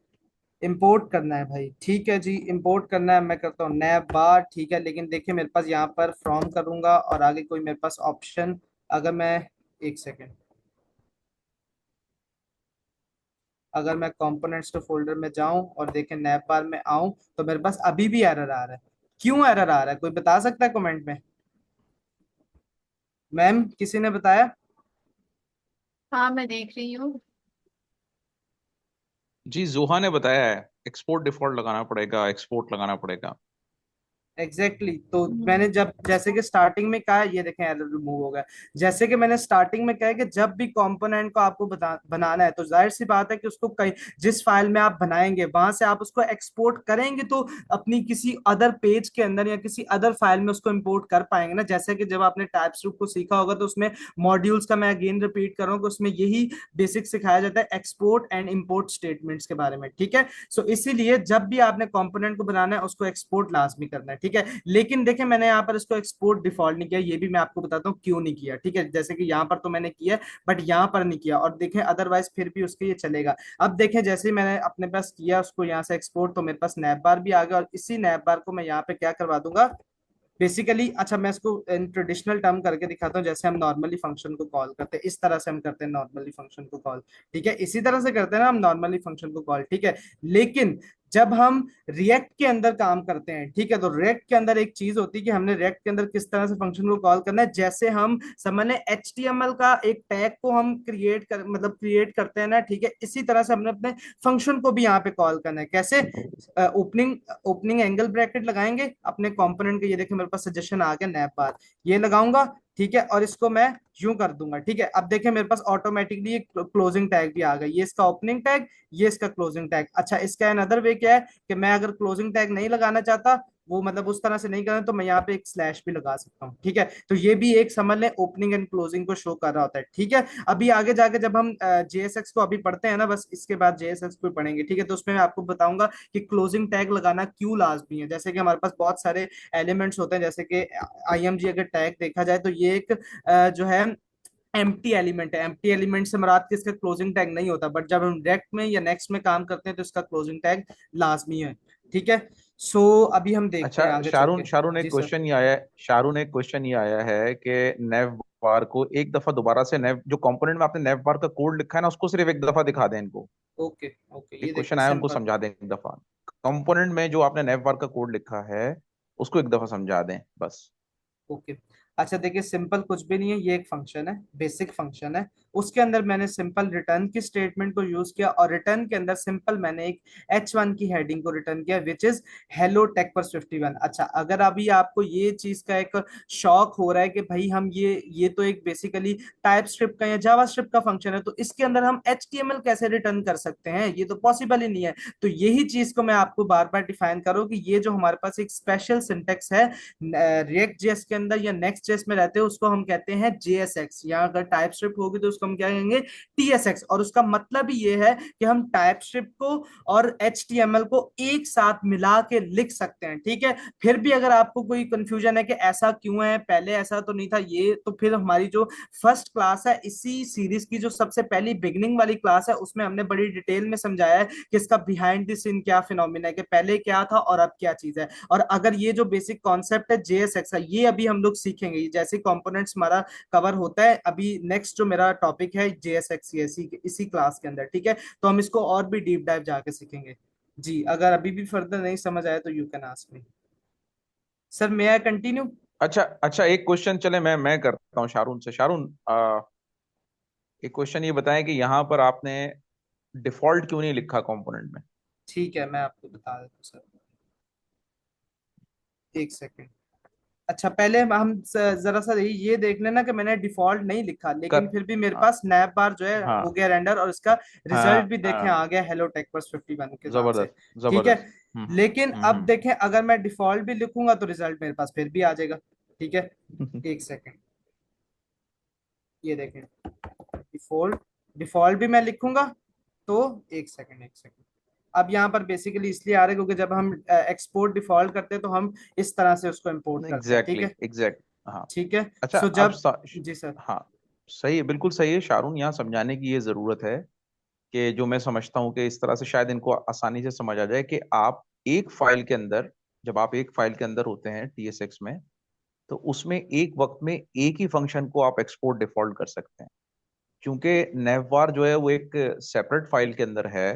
इंपोर्ट करना है भाई, ठीक है जी। इंपोर्ट करना है, मैं करता हूँ नैव बार, ठीक है। लेकिन देखिए मेरे पास यहाँ पर फ्रॉम करूंगा और आगे कोई मेरे पास ऑप्शन, अगर मैं, एक सेकेंड, अगर मैं कंपोनेंट्स के फोल्डर में जाऊं और देखें नैव बार में आऊं तो मेरे पास अभी भी एरर आ रहा है। क्यों एरर आ रहा है, कोई बता सकता है कमेंट में। मैम किसी ने बताया। हाँ, मैं देख रही हूँ। जी, जोहा ने बताया है एक्सपोर्ट डिफॉल्ट लगाना पड़ेगा, एक्सपोर्ट लगाना पड़ेगा। एग्जैक्टली तो हम्म। मैंने जब जैसे कि स्टार्टिंग में कहा, ये देखें एरर रिमूव हो गया। जैसे कि मैंने स्टार्टिंग में कहा कि जब भी कंपोनेंट को आपको बनाना है तो जाहिर सी बात है कि उसको कहीं जिस फाइल में आप बनाएंगे वहां से आप उसको एक्सपोर्ट करेंगे तो अपनी किसी अदर पेज के अंदर या किसी अदर फाइल में उसको इंपोर्ट कर पाएंगे ना। जैसे कि जब आपने टाइपस्क्रिप्ट को सीखा होगा तो उसमें मॉड्यूल्स का, मैं अगेन रिपीट कर रहा हूँ कि उसमें यही बेसिक सिखाया जाता है, एक्सपोर्ट एंड इंपोर्ट स्टेटमेंट्स के बारे में, ठीक है। सो इसीलिए जब भी आपने कंपोनेंट को बनाना है उसको एक्सपोर्ट लाजमी करना है, ठीक है। लेकिन देखें मैंने यहाँ पर इसको एक्सपोर्ट डिफॉल्ट नहीं किया, ये भी मैं आपको बताता हूँ क्यों नहीं किया, ठीक है। जैसे कि यहाँ पर तो मैंने किया बट यहाँ पर नहीं किया, और देखें अदरवाइज फिर भी उसके ये चलेगा। अब देखें जैसे ही मैंने अपने पास किया उसको यहाँ से एक्सपोर्ट, तो मेरे पास नैप बार भी आ गया और इसी नैप बार को मैं यहाँ पे क्या करवा दूंगा बेसिकली। अच्छा, मैं इसको इन ट्रेडिशनल टर्म करके दिखाता हूँ, जैसे हम नॉर्मली फंक्शन को कॉल करते हैं इस तरह से हम करते हैं नॉर्मली फंक्शन को कॉल, ठीक है। इसी तरह से करते हैं ना हम नॉर्मली फंक्शन को कॉल, ठीक है। लेकिन जब हम रिएक्ट के अंदर काम करते हैं, ठीक है, तो रिएक्ट के अंदर एक चीज होती है कि हमने रिएक्ट के अंदर किस तरह से फंक्शन को कॉल करना है। जैसे हम समझ लें HTML का एक टैग को हम क्रिएट करते हैं ना, ठीक है, इसी तरह से हमने अपने फंक्शन को भी यहाँ पे कॉल करना है। कैसे? ओपनिंग ओपनिंग एंगल ब्रैकेट लगाएंगे अपने कंपोनेंट के, ये देखिए मेरे पास सजेशन आ गया नैप बार, ये लगाऊंगा, ठीक है, और इसको मैं यूं कर दूंगा, ठीक है। अब देखिए मेरे पास ऑटोमेटिकली एक क्लोजिंग टैग भी आ गई, ये इसका ओपनिंग टैग, ये इसका क्लोजिंग टैग। अच्छा, इसका अनदर वे क्या है कि मैं अगर क्लोजिंग टैग नहीं लगाना चाहता, वो मतलब उस तरह से नहीं करना, तो मैं यहाँ पे एक स्लैश भी लगा सकता हूँ, ठीक है। तो ये भी एक समझ लें ओपनिंग एंड क्लोजिंग को शो कर रहा होता है, ठीक है। अभी आगे जाके जब हम JSX को अभी पढ़ते हैं ना, बस इसके बाद JSX को पढ़ेंगे, ठीक है, तो उसमें मैं आपको बताऊंगा कि क्लोजिंग टैग लगाना क्यों लाजमी है। जैसे कि हमारे पास बहुत सारे एलिमेंट्स होते हैं, जैसे कि IMG अगर टैग देखा जाए तो ये एक जो है एम्प्टी एलिमेंट है। एम्प्टी एलिमेंट से मुराद किसका क्लोजिंग टैग नहीं होता, बट जब हम डायरेक्ट में या नेक्स्ट में काम करते हैं तो इसका क्लोजिंग टैग लाजमी है, ठीक है। सो अभी हम देखते अच्छा, हैं आगे चल शारून के। शारून एक जी सर। क्वेश्चन ये आया है, शारून एक क्वेश्चन ये आया है कि नेव बार को एक दफा दोबारा से नेव जो कंपोनेंट में आपने नेव बार का कोड लिखा है ना, उसको सिर्फ एक दफा दिखा दें इनको। ओके ओके, एक ये देखिए क्वेश्चन आया, उनको सिंपल। समझा दें एक दफा। कंपोनेंट में जो आपने नेव बार का कोड लिखा है, उसको एक दफा समझा दें बस। ओके। अच्छा देखिए, सिंपल कुछ भी नहीं है, ये एक फंक्शन है, बेसिक फंक्शन है। उसके अंदर मैंने सिंपल रिटर्न की स्टेटमेंट को यूज किया, और रिटर्न के अंदर सिंपल मैंने एक H1 की हेडिंग को रिटर्न किया, विच इज हेलो टेक्पर्स 51। अच्छा, अगर अभी आपको ये चीज का एक शौक हो रहा है कि भाई हम ये तो एक बेसिकली टाइप स्क्रिप्ट का या जावा स्क्रिप्ट का फंक्शन है, तो इसके अंदर हम HTML कैसे रिटर्न कर सकते हैं, ये तो पॉसिबल ही नहीं है। तो यही चीज को मैं आपको बार बार डिफाइन करूँ कि ये जो हमारे पास एक स्पेशल सिंटेक्स है रिएक्ट जेएस के अंदर या नेक्स्ट जेएस में रहते हैं, उसको हम कहते हैं JSX, या अगर टाइप स्क्रिप्ट होगी तो उसको हम क्या कहेंगे, TSX। और उसका मतलब ही ये है कि हम टाइप स्क्रिप्ट को और HTML को एक साथ मिला के लिख सकते हैं, ठीक है। फिर भी अगर आपको कोई कंफ्यूजन है कि ऐसा क्यों है, पहले ऐसा तो नहीं था, ये तो फिर हमारी जो फर्स्ट क्लास है इसी सीरीज की, जो सबसे पहली बिगनिंग वाली क्लास है, उसमें हमने बड़ी डिटेल में समझाया है कि इसका बिहाइंड द सीन क्या फिनोमिना है, कि पहले क्या था और अब क्या चीज है। और अगर ये जो बेसिक कॉन्सेप्ट है JSX का, ये अभी हम लोग सीखेंगे, जैसे कंपोनेंट्स हमारा कवर होता है। अभी नेक्स्ट जो मेरा टॉपिक है JSX, इसी क्लास के अंदर, ठीक है। तो हम इसको और भी डीप डाइव जाके सीखेंगे। जी, अगर अभी भी फर्दर नहीं समझ आया तो you can ask me. Sir may I continue? अच्छा अच्छा, एक क्वेश्चन चले, मैं करता हूँ शारून से। शारून, एक क्वेश्चन ये बताएं कि यहाँ पर आपने डिफॉल्ट क्यों नहीं लिखा कंपोनेंट में? ठीक है, मैं आपको बता देता हूँ सर, एक सेकेंड। अच्छा, पहले हम जरा सा ये देख लेना कि मैंने डिफॉल्ट नहीं लिखा, लेकिन कर फिर भी मेरे हाँ पास नैप बार जो है हो हाँ गया रेंडर, और इसका रिजल्ट हाँ भी देखें हाँ, आ गया हेलो टेक बस 51 के नाम से, जबरदस्त ठीक है। जबरदस्त। लेकिन अब हम्म। देखें, अगर मैं डिफॉल्ट भी लिखूंगा तो रिजल्ट मेरे पास फिर भी आ जाएगा, ठीक है। एक सेकेंड, ये देखें, डिफॉल्ट डिफॉल्ट भी मैं लिखूंगा तो, एक सेकेंड, अब यहाँ पर बेसिकली इसलिए आ रहा है क्योंकि जब हम एक्सपोर्ट डिफॉल्ट करते हैं तो हम इस तरह से उसको इंपोर्ट करते हैं, ठीक एग्जैक्टली है। एग्जैक्ट, हाँ। ठीक है। अच्छा, सो अब जब, जी सर। हाँ, सही है, बिल्कुल सही है शारून। यहाँ समझाने की ये जरूरत है कि जो मैं समझता हूँ कि इस तरह से शायद इनको आसानी से समझ आ जाए कि आप एक फाइल के अंदर, जब आप एक फाइल के अंदर होते हैं TSX में, तो उसमें एक वक्त में एक ही फंक्शन को आप एक्सपोर्ट डिफॉल्ट कर सकते हैं। क्योंकि नेववार जो है वो एक सेपरेट फाइल के अंदर है,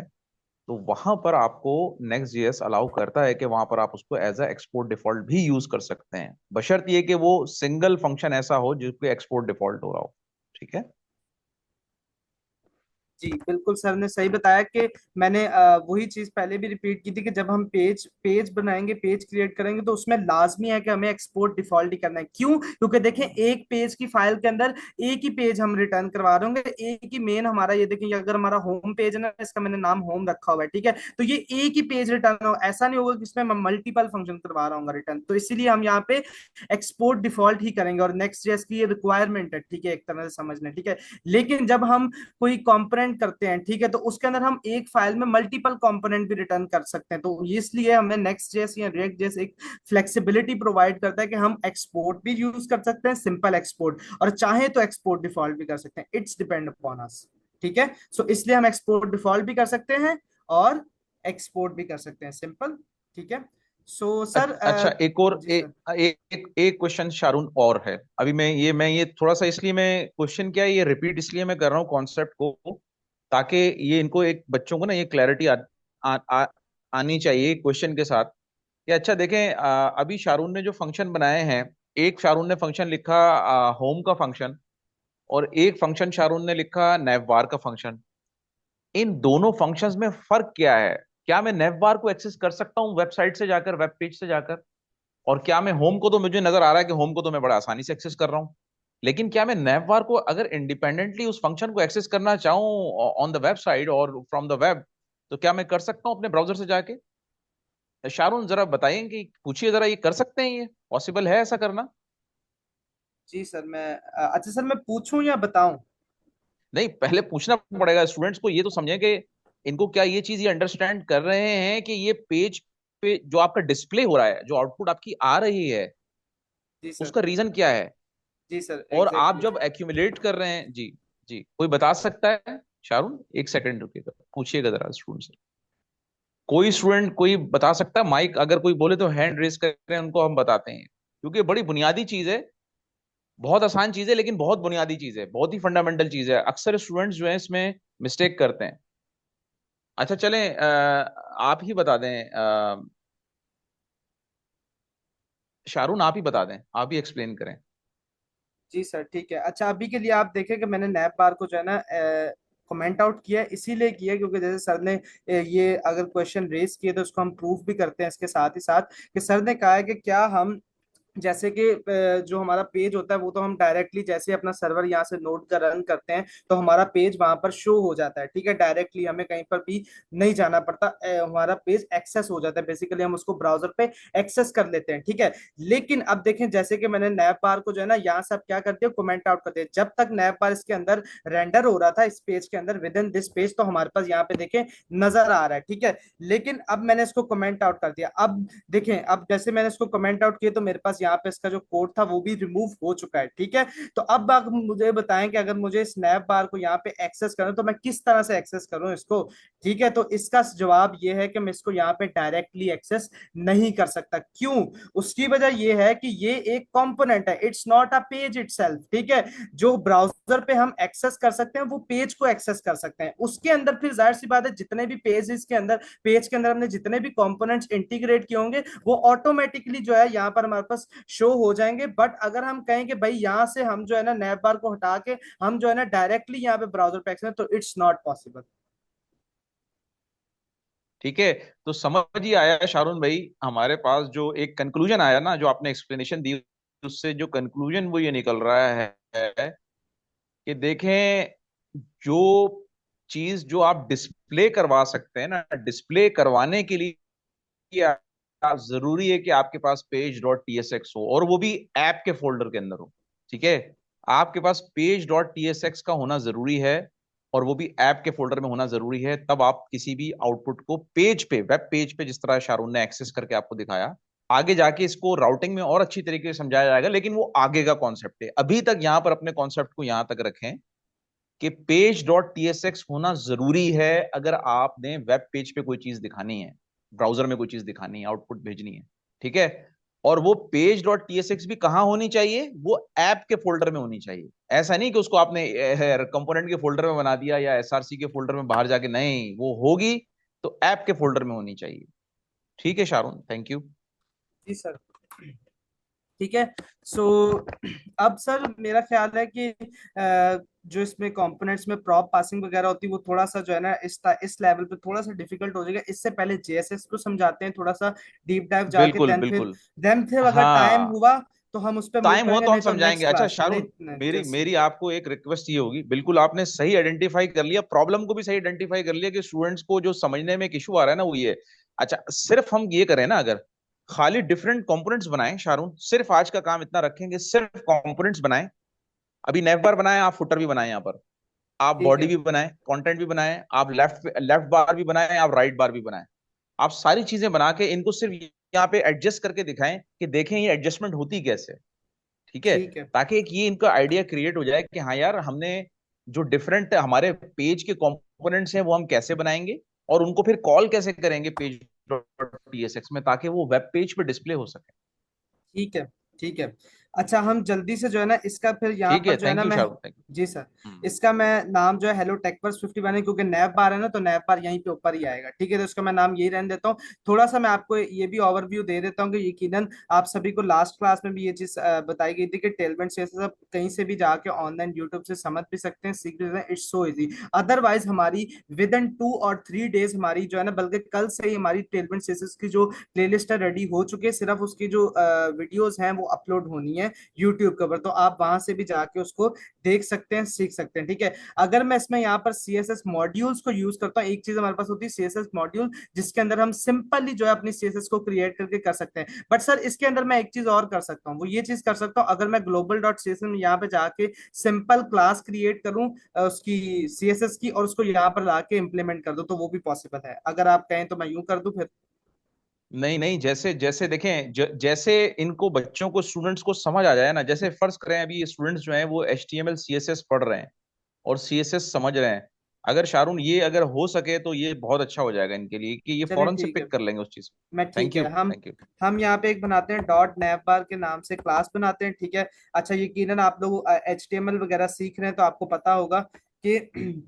तो वहां पर आपको नेक्स्ट जेएस अलाउ करता है कि वहां पर आप उसको एज अ एक्सपोर्ट डिफॉल्ट भी यूज कर सकते हैं, बशर्ते ये कि वो सिंगल फंक्शन ऐसा हो जिसपे एक्सपोर्ट डिफॉल्ट हो रहा हो। ठीक है। जी बिल्कुल, सर ने सही बताया कि मैंने वही चीज पहले भी रिपीट की थी कि जब हम पेज पेज बनाएंगे, पेज क्रिएट करेंगे, तो उसमें लाजमी है कि हमें एक्सपोर्ट डिफॉल्ट ही करना है। क्यों? क्योंकि देखें, एक पेज की फाइल के अंदर एक ही पेज हम रिटर्न करवा रहे होंगे, एक ही मेन हमारा, ये देखें, अगर हमारा होम पेज है ना, इसका मैंने नाम होम रखा हुआ है, ठीक है, तो ये एक ही पेज रिटर्न हो, ऐसा नहीं होगा कि इसमें मैं मल्टीपल फंक्शन करवा रहा हूँ रिटर्न। तो इसीलिए हम यहाँ पे एक्सपोर्ट डिफॉल्ट ही करेंगे, और नेक्स्ट जेएस की ये रिक्वायरमेंट है, ठीक है, एक तरह से समझना, ठीक है। लेकिन जब हम कोई कंपोनेंट करते हैं, ठीक है, तो उसके अंदर हम एक फाइल में मल्टीपल कंपोनेंट भी रिटर्न कर सकते हैं, तो इसलिए हमें नेक्स्ट जेएस या रिएक्ट जेएस एक फ्लेक्सिबिलिटी प्रोवाइड करता है कि हम एक्सपोर्ट भी यूज कर सकते हैं, सिंपल एक्सपोर्ट, और चाहे तो एक्सपोर्ट डिफॉल्ट भी कर सकते हैं, इट्स डिपेंड अपॉन अस, ठीक है। सो इसलिए हम एक्सपोर्ट डिफॉल्ट भी कर सकते हैं और एक्सपोर्ट भी कर सकते हैं, सिंपल, ठीक है। सो सर अच्छा, एक और जी सर। एक क्वेश्चन शारून और है। अभी मैं ये थोड़ा सा, इसलिए मैं क्वेश्चन क्या है ये रिपीट इसलिए मैं कर रहा हूँ कॉन्सेप्ट को, ताकि ये इनको एक बच्चों को ना ये क्लैरिटी आनी चाहिए क्वेश्चन के साथ कि अच्छा देखें, अभी शारून ने जो फंक्शन बनाए हैं, एक शारून ने फंक्शन लिखा होम का फंक्शन, और एक फंक्शन शारून ने लिखा नैवबार का फंक्शन। इन दोनों फंक्शंस में फर्क क्या है? क्या मैं नैवबार को एक्सेस कर सकता हूं वेबसाइट से जाकर, वेब पेज से जाकर? और क्या मैं होम को, तो मुझे नजर आ रहा है कि होम को तो मैं बड़ा आसानी से एक्सेस कर रहा हूं, लेकिन क्या मैं नैवबार को अगर इंडिपेंडेंटली उस फंक्शन को एक्सेस करना चाहूं ऑन द वेबसाइट और फ्रॉम द वेब, तो क्या मैं कर सकता हूं अपने ब्राउजर से जाके? शारून जरा बताइए, कि पूछिए जरा, ये कर सकते हैं? ये पॉसिबल है ऐसा करना? जी सर, मैं अच्छा सर, मैं पूछूं या बताऊं? नहीं, पहले पूछना पड़ेगा स्टूडेंट्स को, ये तो समझें कि इनको क्या ये चीज ये अंडरस्टैंड कर रहे हैं कि ये पेज पे जो आपका डिस्प्ले हो रहा है, जो आउटपुट आपकी आ रही है, जी सर। उसका रीजन क्या है? जी सर, और आप एग्जैक्टली। जब एक्यूमुलेट कर रहे हैं, जी जी, कोई बता सकता है? शारून एक सेकंड रुकिएगा, पूछिएगा जरा स्टूडेंट से। कोई स्टूडेंट कोई बता सकता है? माइक अगर कोई बोले तो हैंड रेज करें, उनको हम बताते हैं, क्योंकि बड़ी बुनियादी चीज है, बहुत आसान चीज है, लेकिन बहुत बुनियादी चीज है, बहुत ही फंडामेंटल चीज है। अक्सर स्टूडेंट्स जो है इसमें मिस्टेक करते हैं। अच्छा चलें, आप ही बता दें, शारून आप ही बता दें, आप ही एक्सप्लेन करें। जी सर, ठीक है। अच्छा, अभी के लिए आप देखें कि मैंने नैप बार को जो है ना कमेंट आउट किया है, इसीलिए किया है क्योंकि जैसे सर ने ये अगर क्वेश्चन रेज किए तो उसको हम प्रूफ भी करते हैं इसके साथ ही साथ, कि सर ने कहा है कि क्या हम जैसे कि जो हमारा पेज होता है वो तो हम डायरेक्टली जैसे अपना सर्वर यहाँ से नोड का रन करते हैं तो हमारा पेज वहां पर शो हो जाता है, ठीक है। डायरेक्टली हमें कहीं पर भी नहीं जाना पड़ता, हमारा पेज एक्सेस हो जाता है, बेसिकली हम उसको ब्राउजर पे एक्सेस कर लेते हैं, ठीक है। लेकिन अब देखें, जैसे कि मैंने नैप बार को जो है ना यहाँ से अब क्या कर दिया, कमेंट आउट कर दिया। जब तक नैप बार इसके अंदर रेंडर हो रहा था इस पेज के अंदर विद इन दिस पेज, तो हमारे पास यहाँ पे देखें नजर आ रहा है, ठीक है। लेकिन अब मैंने इसको कमेंट आउट कर दिया। अब देखें, अब जैसे मैंने इसको कमेंट आउट किया तो मेरे पास यहाँ पे इसका जो कोड था वो भी रिमूव हो चुका है, ठीक है। तो अब आप मुझे बताएं कि अगर मुझे स्नैप बार को यहाँ पे एक्सेस करना तो मैं किस तरह से एक्सेस करूं इसको, ठीक है। तो इसका जवाब ये है कि मैं इसको यहाँ पे डायरेक्टली एक्सेस नहीं कर सकता। क्यों? उसकी वजह ये है कि ये एक कंपोनेंट है, it's not a page itself, ठीक है। जो ब्राउजर पे हम एक्सेस कर सकते हैं वो पेज को एक्सेस कर सकते हैं, उसके अंदर फिर जाहिर सी बात है जितने भी पेज के अंदर, पेज के अंदर हमने जितने भी कंपोनेंट्स इंटीग्रेट किए होंगे वो ऑटोमेटिकली जो है यहाँ पर हमारे पास शो हो जाएंगे। बट अगर हम कहें कि भाई यहाँ से हम जो है ना नैप बार को हटा के हम जो है ना डायरेक्टली यहाँ पे ब्राउजर पे एक्सेस, तो इट्स नॉट पॉसिबल। ठीक है, तो समझ ही आया शारून भाई, हमारे पास जो एक कंक्लूजन आया ना, जो आपने एक्सप्लेनेशन दी, उससे जो कंक्लूजन वो ये निकल रहा है कि देखें, जो चीज जो आप डिस्प्ले करवा सकते हैं ना, डिस्प्ले करवाने के लिए जरूरी है कि आपके पास पेज डॉट टीएसएक्स हो, और वो भी ऐप के फोल्डर के अंदर हो। ठीक है, आपके पास पेज डॉट टीएसएक्स का होना जरूरी है, और वो भी ऐप के फोल्डर में होना जरूरी है। तब आप किसी भी आउटपुट को पेज पे, वेब पेज पे, जिस तरह शारून ने एक्सेस करके आपको दिखाया, आगे जाके इसको राउटिंग में और अच्छी तरीके से समझाया जाएगा, लेकिन वो आगे का कॉन्सेप्ट है। अभी तक यहां पर अपने कॉन्सेप्ट को यहां तक रखें कि पेज डॉट टीएसएक्स होना जरूरी है अगर आपने वेब पेज पे कोई चीज दिखानी है, ब्राउजर में कोई चीज दिखानी है, आउटपुट भेजनी है। ठीक है, और वो पेज डॉट टीएसएक्स भी कहां होनी चाहिए? वो ऐप के फोल्डर में होनी चाहिए। ऐसा नहीं कि उसको आपने कंपोनेंट के फोल्डर में बना दिया या एसआरसी के फोल्डर में बाहर जाके, नहीं, वो होगी तो ऐप के फोल्डर में होनी चाहिए। ठीक है Sharone, thank you. Ji sir, ठीक है। सो अब सर मेरा ख्याल है कि जो इसमें कंपोनेंट्स में प्रॉप पासिंग वगैरह होती है वो थोड़ा सा जो है ना इस लेवल पे थोड़ा सा डिफिकल्ट हो जाएगा। इससे पहले जेएसएस को समझाते हैं थोड़ा सा डीप डाइव जाके, बिल्कुल देन फिर बिल्कुल। अगर टाइम हाँ, हुआ तो हम उस पर मूव टाइम हो करेंगे, तो हम नहीं तो समझाएंगे। नेक्स्ट अच्छा क्लास नहीं, शारून, मेरी जस्ट। मेरी आपको एक रिक्वेस्ट ये होगी, बिल्कुल आपने सही आइडेंटिफाई कर लिया, प्रॉब्लम को भी सही आइडेंटिफाई कर लिया कि स्टूडेंट्स को जो समझने में एक इशू आ रहा है ना वो ये है। अच्छा, सिर्फ हम ये करें ना, अगर खाली डिफरेंट कंपोनेंट्स बनाएं शारून, सिर्फ आज का काम इतना रखेंगे, सिर्फ कंपोनेंट्स बनाएं। अभी नेव बार बनाएं, आप फुटर भी बनाएं, यहाँ पर आप ठीक बॉडी है। भी बनाएं, कंटेंट भी बनाएं, आप लेफ्ट लेफ्ट बार भी बनाएं, आप राइट बार भी बनाएं। आप सारी चीजें बना के इनको सिर्फ यहाँ पे एडजस्ट करके दिखाएं कि देखें ये एडजस्टमेंट होती कैसे। ठीक है, ठीक है। ताकि एक ये इनका आइडिया क्रिएट हो जाए कि हाँ यार, हमने जो डिफरेंट हमारे पेज के कंपोनेंट्स हैं वो हम कैसे बनाएंगे, और उनको फिर कॉल कैसे करेंगे पेज टीएसएक्स में, ताकि वो वेब पेज पे डिस्प्ले हो सके। ठीक है। ठीक है। अच्छा, हम जल्दी से जो है ना इसका फिर यहाँ ठीक पर है, जो है थैंक ना यू मैं, शाहरुख, थैंक जी सर, यू। इसका मैं नाम जो है हेलो टेकवर्स 51 है, क्योंकि नैप बार है ना, तो नैप बार यहीं पे ऊपर ही आएगा। ठीक है, तो इसका मैं नाम यही रहने देता हूँ। थोड़ा सा मैं आपको ये भी ओवरव्यू दे देता हूँ कि यकीनन आप सभी को लास्ट क्लास में भी ये चीज बताई गई थी कि टेलमेंट से सब कहीं से भी जाके ऑनलाइन यूट्यूब से समझ भी सकते हैं, सीख भी सकते हैं, इट्स सो इजी। अदरवाइज हमारी विद इन 2 और 3 डेज हमारी जो है ना, बल्कि कल से ही हमारी टेलमेंट सेसेस की जो प्लेलिस्ट है रेडी हो चुकी है, सिर्फ उसकी जो वीडियोस हैं वो अपलोड होनी है यूट्यूब के ऊपर, तो आप वहां से भी जाके उसको देख सकते हैं, सीख सकते हैं। ठीक है, अगर मैं इसमें यहाँ पर सीएसएस मॉड्यूल्स को यूज करता हूँ, एक चीज हमारे पास होती है सीएसएस मॉड्यूल, जिसके अंदर हम सिंपली जो है अपनी सीएसएस को क्रिएट करके कर सकते हैं। बट सर इसके अंदर मैं एक चीज और कर सकता हूँ, वो ये चीज कर सकता हूँ, अगर मैं ग्लोबल डॉट सीएसएस में यहाँ पे जाके सिंपल क्लास क्रिएट करूँ उसकी सीएसएस की, और उसको यहाँ पर लाके इंप्लीमेंट कर दूं, तो वो भी पॉसिबल है। अगर आप कहें तो मैं यूं कर दूं फिर। नहीं नहीं, जैसे जैसे देखें, जैसे इनको बच्चों को, स्टूडेंट्स को समझ आ जाए ना, जैसे फर्ज करें अभी स्टूडेंट्स जो हैं वो HTML CSS पढ़ रहे हैं और CSS समझ रहे हैं, अगर शारून ये अगर हो सके तो ये बहुत अच्छा हो जाएगा इनके लिए कि ये चलिए फौरन से ठीक है, पिक कर लेंगे उस चीज को। मैं ठीक थैंक यू, है, थैंक यू। हम यहाँ पे एक बनाते हैं डॉट नैप बार के नाम से क्लास बनाते हैं। ठीक है, अच्छा यकीनन आप लोग HTML वगैरह सीख रहे हैं तो आपको पता होगा कि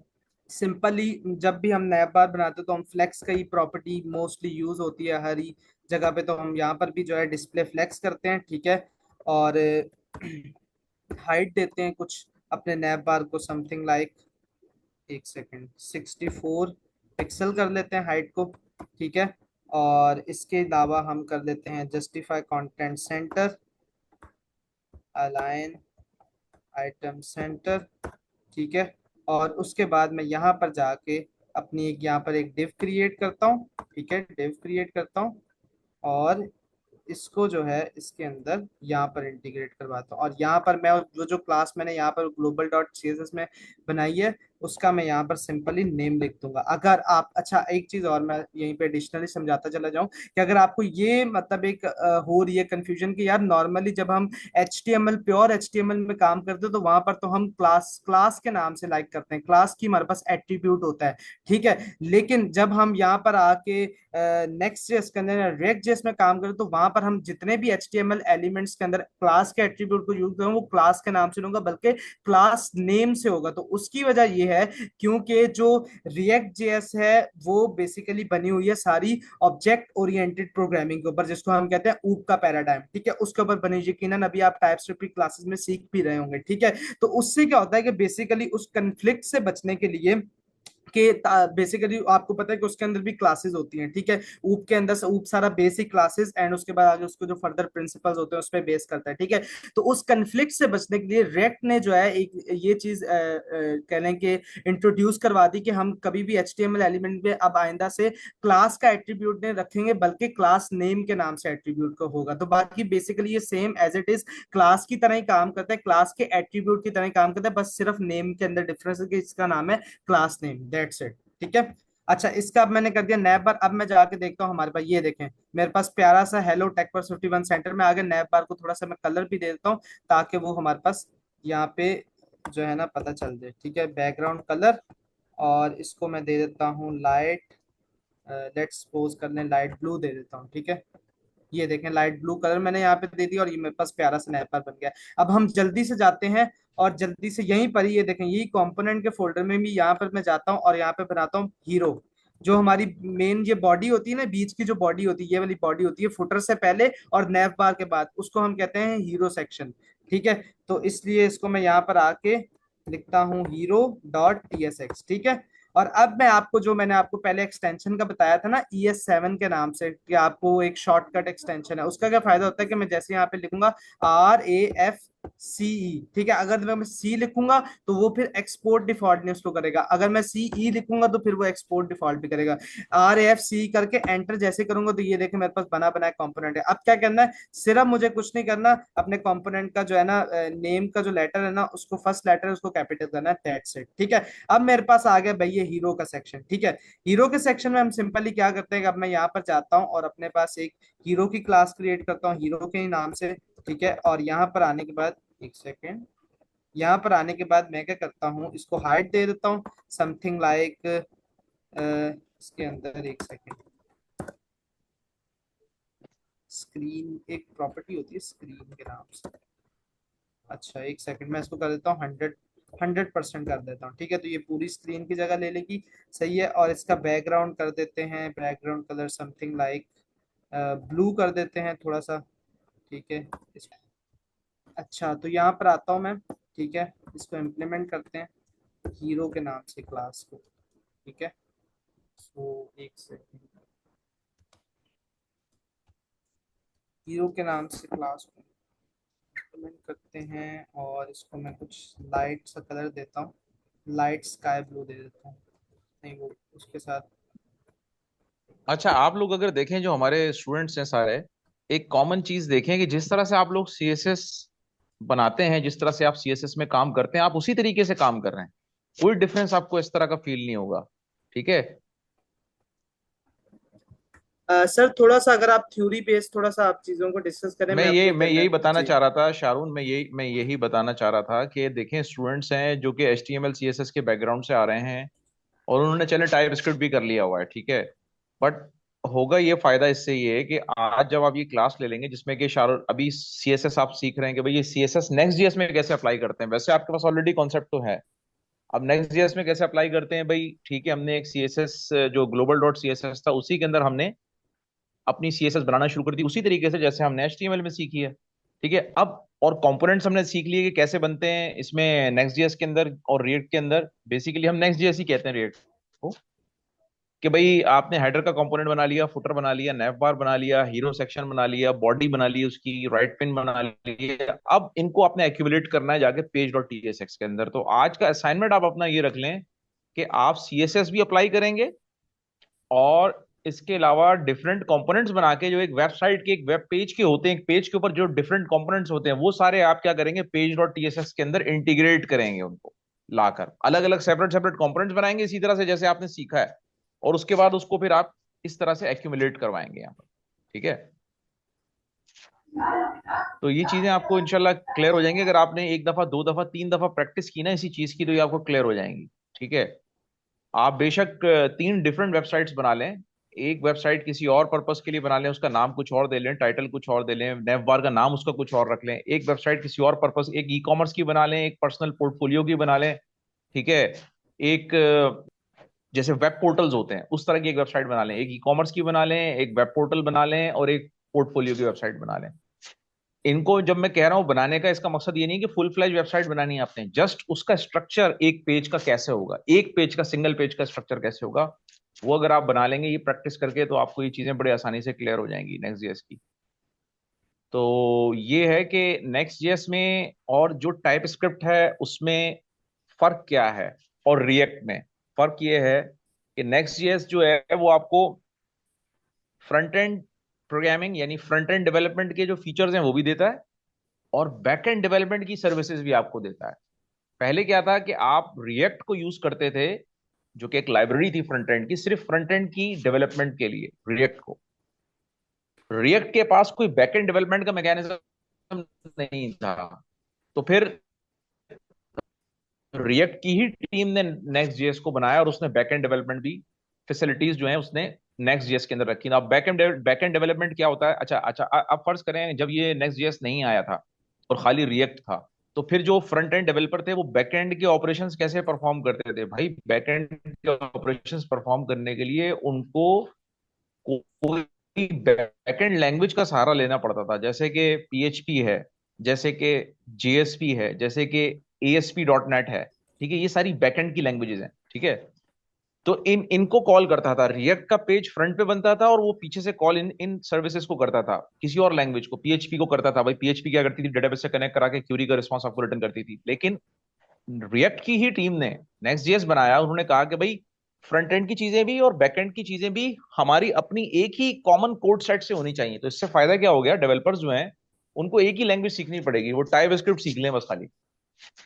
सिंपली जब भी हम नैप बार बनाते हैं तो हम फ्लेक्स का ही प्रॉपर्टी मोस्टली यूज होती है हर ही जगह पे, तो हम यहाँ पर भी जो है डिस्प्ले फ्लेक्स करते हैं। ठीक है, और हाइट देते हैं कुछ अपने नैप बार को, समथिंग लाइक, एक सेकेंड, 64 पिक्सल कर लेते हैं हाइट को। ठीक है, और इसके अलावा हम कर लेते हैं justify content centre, align item centre. ठीक है, और उसके बाद मैं यहाँ पर जाके अपनी एक यहाँ पर एक डिव क्रिएट करता हूँ। ठीक है, डिव क्रिएट करता हूँ, और इसको जो है इसके अंदर यहाँ पर इंटीग्रेट करवाता हूँ, और यहाँ पर मैं जो जो क्लास मैंने यहाँ पर ग्लोबल डॉट सीएसएस में बनाई है उसका मैं यहाँ पर सिंपली नेम लिख दूंगा। अगर आप, अच्छा एक चीज और मैं यहीं पे एडिशनली समझाता चला जाऊं कि अगर आपको ये मतलब एक हो रही है कंफ्यूजन कि यार नॉर्मली जब हम HTML प्योर HTML में काम करते हैं तो वहां पर तो हम क्लास क्लास के नाम से लाइक करते हैं, क्लास की हमारे पास एट्रीब्यूट होता है। ठीक है, लेकिन जब हम यहाँ पर आके नेक्स्ट जेएस के अंदर रिएक्ट जेएस में काम करें तो वहां पर हम जितने भी HTML एलिमेंट्स के अंदर क्लास के एट्रीब्यूट को यूज करें वो क्लास के नाम से लूंगा, बल्कि क्लास नेम से होगा। तो उसकी वजह ये है क्योंकि जो रिएक्ट जेएस है वो बेसिकली बनी हुई है सारी ऑब्जेक्ट ओरिएंटेड प्रोग्रामिंग के ऊपर, जिसको हम कहते हैं ऊप का पैराडाइम। ठीक है, उसके ऊपर बनी, यकीनन अभी आप टाइपस्क्रिप्ट की क्लासेस में सीख भी रहे होंगे। ठीक है, तो उससे क्या होता है कि बेसिकली उस कंफ्लिक्ट से बचने के लिए कि बेसिकली आपको पता है कि उसके अंदर भी क्लासेस होती हैं। ठीक है, ऊप के अंदर से ऊप सारा बेसिक क्लासेस एंड उसके बाद आगे उसको जो फर्दर प्रिंसिपल्स होते हैं उस पर बेस करता है। ठीक है, तो उस कंफ्लिक्ट से बचने के लिए रेक्ट ने जो है एक ये चीज कह लें कि इंट्रोड्यूस करवा दी कि हम कभी भी HTML एलिमेंट में अब आइंदा से क्लास का एट्रीब्यूट नहीं रखेंगे, बल्कि क्लास नेम के नाम से एट्रीब्यूट का होगा। तो बाकी बेसिकली ये same as it is class की तरह ही काम करता है, क्लास के एट्रीब्यूट की तरह ही काम करता है, बस सिर्फ नेम के अंदर डिफरेंस है कि इसका नाम है क्लास नेम, दैट्स इट। ठीक है, अच्छा इसका अब मैंने कर दिया नैप बार। अब मैं जाके देखता हूँ हमारे पास, ये देखें मेरे पास प्यारा सा हेलो टेक पर 51 सेंटर में आगे नैप बार को थोड़ा सा मैं कलर भी दे देता हूँ ताकि वो हमारे पास यहाँ पे जो है ना पता चल जाए। ठीक है, बैकग्राउंड कलर, और इसको मैं दे देता हूँ लाइट, लेट्स सपोज कर लें लाइट ब्लू दे देता हूँ। ठीक है, ये देखें लाइट ब्लू कलर मैंने यहाँ पे दे दिया और ये मेरे पास प्यारा सा नैपर बन गया। अब हम जल्दी से जाते हैं और जल्दी से यहीं पर ही ये देखें यही कंपोनेंट के फोल्डर में भी यहाँ पर मैं जाता हूँ और यहाँ पे बनाता हूँ हीरो। जो हमारी मेन ये बॉडी होती है ना, बीच की जो बॉडी होती है, ये वाली बॉडी होती है फुटर से पहले और नैव बार के बाद, उसको हम कहते हैं हीरो सेक्शन। ठीक है, तो इसलिए इसको मैं यहाँ पर आके लिखता हूँ hero.tsx। ठीक है, और अब मैं आपको जो मैंने आपको पहले एक्सटेंशन का बताया था ना ES7 के नाम से कि आपको एक शॉर्टकट एक्सटेंशन है, उसका क्या फायदा होता है कि मैं जैसे यहाँ पे लिखूंगा RAFCE, ठीक है, अगर मैं सी लिखूंगा तो वो फिर एक्सपोर्ट डिफॉल्ट नहीं उसको करेगा, अगर मैं CE लिखूंगा तो फिर वो एक्सपोर्ट डिफॉल्ट भी करेगा। RAFCE करके एंटर जैसे करूंगा तो ये देखे मेरे पास बना बनाया कंपोनेंट है। अब क्या करना है, सिर्फ मुझे कुछ नहीं करना, अपने कंपोनेंट का जो है ना नेम का जो लेटर है ना उसको फर्स्ट लेटर उसको कैपिटल करना है, दैट्स इट। ठीक है, अब मेरे पास आ गया भाई ये हीरो का सेक्शन। ठीक है, हीरो के सेक्शन में हम सिंपली क्या करते हैं कि अब मैं यहाँ पर जाता हूँ और अपने पास एक हीरो की क्लास क्रिएट करता हूँ हीरो के ही नाम से। ठीक है, और यहाँ पर आने के बाद एक सेकेंड, यहाँ पर आने के बाद मैं क्या करता हूँ इसको हाइट दे देता हूँ, समथिंग लाइक इसके अंदर एक सेकेंड, स्क्रीन एक प्रॉपर्टी होती है स्क्रीन के नाम से, अच्छा एक सेकंड, मैं इसको कर देता हूँ 100% कर देता हूँ, ठीक है। तो ये पूरी स्क्रीन की जगह ले लेगी, सही है। और इसका बैकग्राउंड कर देते हैं, background colour something like blue कर देते हैं थोड़ा सा, ठीक है। इस, अच्छा तो यहाँ पर आता हूँ मैं, ठीक है। इसको इम्प्लीमेंट करते हैं हीरो के नाम से क्लास को, ठीक है। सो एक सेकंड, हीरो के नाम से क्लास को इम्प्लीमेंट करते हैं, और इसको मैं कुछ लाइट सा कलर देता हूँ, लाइट स्काई ब्लू दे देता हूँ। नहीं वो उसके साथ, अच्छा, आप लोग अगर देखें जो हमारे स्टूडेंट्स हैं सारे, एक कॉमन चीज देखें कि जिस तरह से आप लोग सीएसएस बनाते हैं, जिस तरह से आप सीएसएस में काम करते हैं, आप उसी तरीके से काम कर रहे हैं। कोई डिफरेंस आपको इस तरह का फील नहीं होगा। ठीक है। सर थोड़ा सा अगर आप थ्योरी बेस्ड थोड़ा सा आप चीजों को डिस्कस करें, मैं आपको मैं यही बताना जी। चाह रहा था शारून, मैं यही बताना चाह रहा था कि देखें, स्टूडेंट्स हैं जो कि HTML CSS के बैकग्राउंड से आ रहे हैं, और उन्होंने चले टाइप स्क्रिप्ट भी कर लिया हुआ है, ठीक है। बट होगा ये फायदा इससे ये है कि आज जब आप ये क्लास ले लेंगे जिसमें कि शारून अभी CSS आप सीख रहे हैं कि भाई ये CSS नेक्स्ट जेएस में कैसे अप्लाई करते हैं, वैसे आपके पास ऑलरेडी कॉन्सेप्ट तो है। अब नेक्स्ट जेएस में कैसे अप्लाई करते हैं भाई, ठीक है, हमने एक CSS जो ग्लोबल डॉट CSS था उसी के अंदर हमने अपनी CSS बनाना शुरू कर दी, उसी तरीके से जैसे हमने HTML में सीखी है। ठीक है। अब और कंपोनेंट्स हमने सीख लिए कि कैसे बनते हैं इसमें नेक्स्ट जेएस के अंदर और रिएक्ट के अंदर। बेसिकली हम नेक्स्ट जेएस ही कहते हैं रिएक्ट को, कि भाई आपने हेडर का कंपोनेंट बना लिया, फुटर बना लिया, नैव बार बना लिया, हीरो सेक्शन बना लिया, बॉडी बना ली, उसकी राइट पिन बना ली। अब इनको आपने एक्यूमुलेट करना है जाके पेज डॉट TSX के अंदर। तो आज का असाइनमेंट आप अपना ये रख लें कि आप CSS भी अप्लाई करेंगे, और इसके अलावा डिफरेंट कंपोनेंट्स बना के जो एक वेबसाइट के, एक वेब पेज के होते हैं, एक पेज के ऊपर जो डिफरेंट कंपोनेंट्स होते हैं, वो सारे आप क्या करेंगे, पेज डॉट TSX के अंदर इंटीग्रेट करेंगे, उनको लाकर अलग अलग सेपरेट सेपरेट कंपोनेंट्स बनाएंगे इसी तरह से जैसे आपने सीखा है, और उसके बाद उसको फिर आप इस तरह से एक्यूमुलेट करवाएंगे यहाँ पर। ठीक है। तो ये चीजें आपको इंशाल्लाह क्लियर हो जाएंगी। अगर आपने एक दफा, दो दफा, तीन दफा प्रैक्टिस की ना इसी चीज की, तो ये आपको क्लियर हो जाएंगी। ठीक है। आप बेशक 3 डिफरेंट वेबसाइट्स बना लें, एक वेबसाइट किसी और पर्पस के लिए बना लें, उसका नाम कुछ और दे लें, टाइटल कुछ और दे लें, नेव बार का नाम उसका कुछ और रख लें, एक वेबसाइट किसी और पर्पस, एक ई-कॉमर्स की बना लें, एक पर्सनल पोर्टफोलियो की बना लें। ठीक है। एक जैसे वेब पोर्टल्स होते हैं उस तरह की एक वेबसाइट बना लें, एक ई-कॉमर्स की बना लें, एक वेब पोर्टल बना लें, और एक पोर्टफोलियो की वेबसाइट बना लें। इनको जब मैं कह रहा हूं बनाने का, इसका मकसद ये नहीं कि फुल फ्लैज वेबसाइट बनानी है आपने, जस्ट उसका स्ट्रक्चर एक पेज का कैसे होगा, एक पेज का, सिंगल पेज का स्ट्रक्चर कैसे होगा, वो अगर आप बना लेंगे ये प्रैक्टिस करके, तो आपको ये चीजें बड़े आसानी से क्लियर हो जाएंगी नेक्स्ट जेएस की। तो ये है कि नेक्स्ट जेएस में और जो टाइप स्क्रिप्ट है उसमें फर्क क्या है, और रिएक्ट में फर्क ये है कि नेक्स्ट जेएस जो है वो आपको फ्रंट एंड प्रोग्रामिंग यानी फ्रंट एंड डेवलपमेंट के जो फीचर्स हैं वो भी देता है, और बैक एंड डेवलपमेंट की सर्विसेज भी आपको देता है। पहले क्या था कि आप रिएक्ट को यूज करते थे, जो कि एक लाइब्रेरी थी फ्रंट एंड की, सिर्फ फ्रंट एंड की डेवलपमेंट के लिए रिएक्ट को। रिएक्ट के पास कोई बैक एंड डेवलपमेंट का मैकेनिज्म नहीं था। तो फिर रिएक्ट की ही टीम ने नेक्स्ट जेएस को बनाया, और उसने बैक एंड डेवलपमेंट भी फैसिलिटीज जो है उसने नेक्स्ट जेएस के अंदर रखी। अब बैक एंड डेवलपमेंट क्या होता है, अच्छा अच्छा, अब फर्ज करें जब ये नेक्स्ट जेएस नहीं आया था और खाली रिएक्ट था, तो फिर जो फ्रंट एंड डेवलपर थे वो बैक एंड के ऑपरेशंस कैसे परफॉर्म करते थे भाई, बैक एंड के ऑपरेशंस परफॉर्म करने के लिए उनको कोई बैक एंड लैंग्वेज का सहारा लेना पड़ता था, जैसे कि PHP है, जैसे कि JSP है, जैसे कि ASP.NET है। ठीक है। ये सारी बैकएंड की लैंग्वेजेस हैं। ठीक है। तो इनको कॉल करता था, रिएक्ट का पेज फ्रंट पे बनता था और वो पीछे से कॉल इन इन सर्विसेज को करता था, किसी और लैंग्वेज को, PHP को करता था। भाई PHP क्या करती थी, डेटाबेस से कनेक्ट करा के क्यूरी का रिस्पॉन्स आपको रिटर्न करती थी। लेकिन रिएक्ट की ही टीम ने नेक्स्ट जेएस बनाया, उन्होंने कहा कि भाई फ्रंट एंड की चीजें भी और बैक एंड की चीजें भी हमारी अपनी एक ही कॉमन कोड सेट से होनी चाहिए। तो इससे फायदा क्या हो गया, डेवलपर्स जो हैं उनको एक ही लैंग्वेज सीखनी पड़ेगी, वो टाइप स्क्रिप्ट सीख लें बस, खाली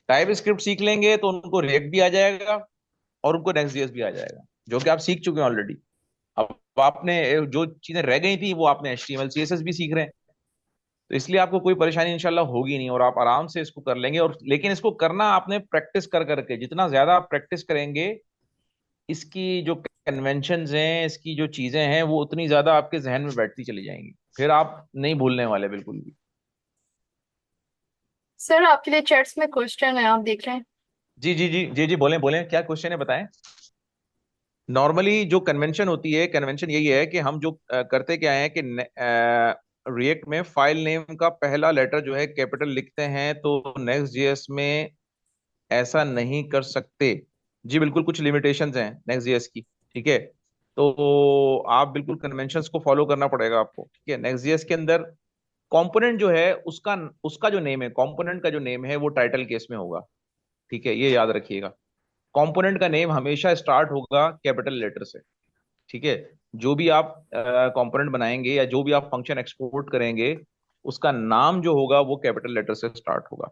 टाइप स्क्रिप्ट सीख लेंगे तो उनको रिएक्ट भी आ जाएगा और उनको नेक्स्ट जेएस भी आ जाएगा, जो कि आप सीख चुके हैं ऑलरेडी। अब आपने जो चीजें रह गई थी वो आपने HTML CSS भी सीख रहे हैं, तो इसलिए आपको कोई परेशानी इंशाल्लाह होगी नहीं, और आप आराम से इसको कर लेंगे। और लेकिन इसको करना आपने प्रैक्टिस कर करके, जितना ज्यादा आप प्रैक्टिस करेंगे, इसकी जो कन्वेंशंस हैं, इसकी जो चीजें हैं, वो उतनी ज्यादा आपके जहन में बैठती चली जाएंगी, फिर आप नहीं भूलने वाले बिल्कुल भी। सर आपके लिए चैट्स में क्वेश्चन है, आप देख रहे हैं। जी जी जी जी जी, बोलें बोलें, क्या क्वेश्चन है बताएं। नॉर्मली जो कन्वेंशन होती है, कन्वेंशन यही है कि हम जो करते क्या है कि रिएक्ट में फाइल नेम का पहला लेटर जो है कैपिटल लिखते हैं, तो नेक्स्ट जेएस में ऐसा नहीं कर सकते। जी बिल्कुल, कुछ लिमिटेशंस हैं नेक्स्ट जेएस की। ठीक है, तो आप बिल्कुल कन्वेंशंस को फॉलो करना पड़ेगा आपको। ठीक है, नेक्स्ट जेएस के अंदर कंपोनेंट जो है उसका उसका जो नेम है, कंपोनेंट का जो नेम है वो टाइटल केस में होगा। ठीक है, ये याद रखिएगा। कंपोनेंट का नेम हमेशा स्टार्ट होगा कैपिटल लेटर से। ठीक है, जो भी आप कंपोनेंट बनाएंगे या जो भी आप फंक्शन एक्सपोर्ट करेंगे, उसका नाम जो होगा वो कैपिटल लेटर से स्टार्ट होगा।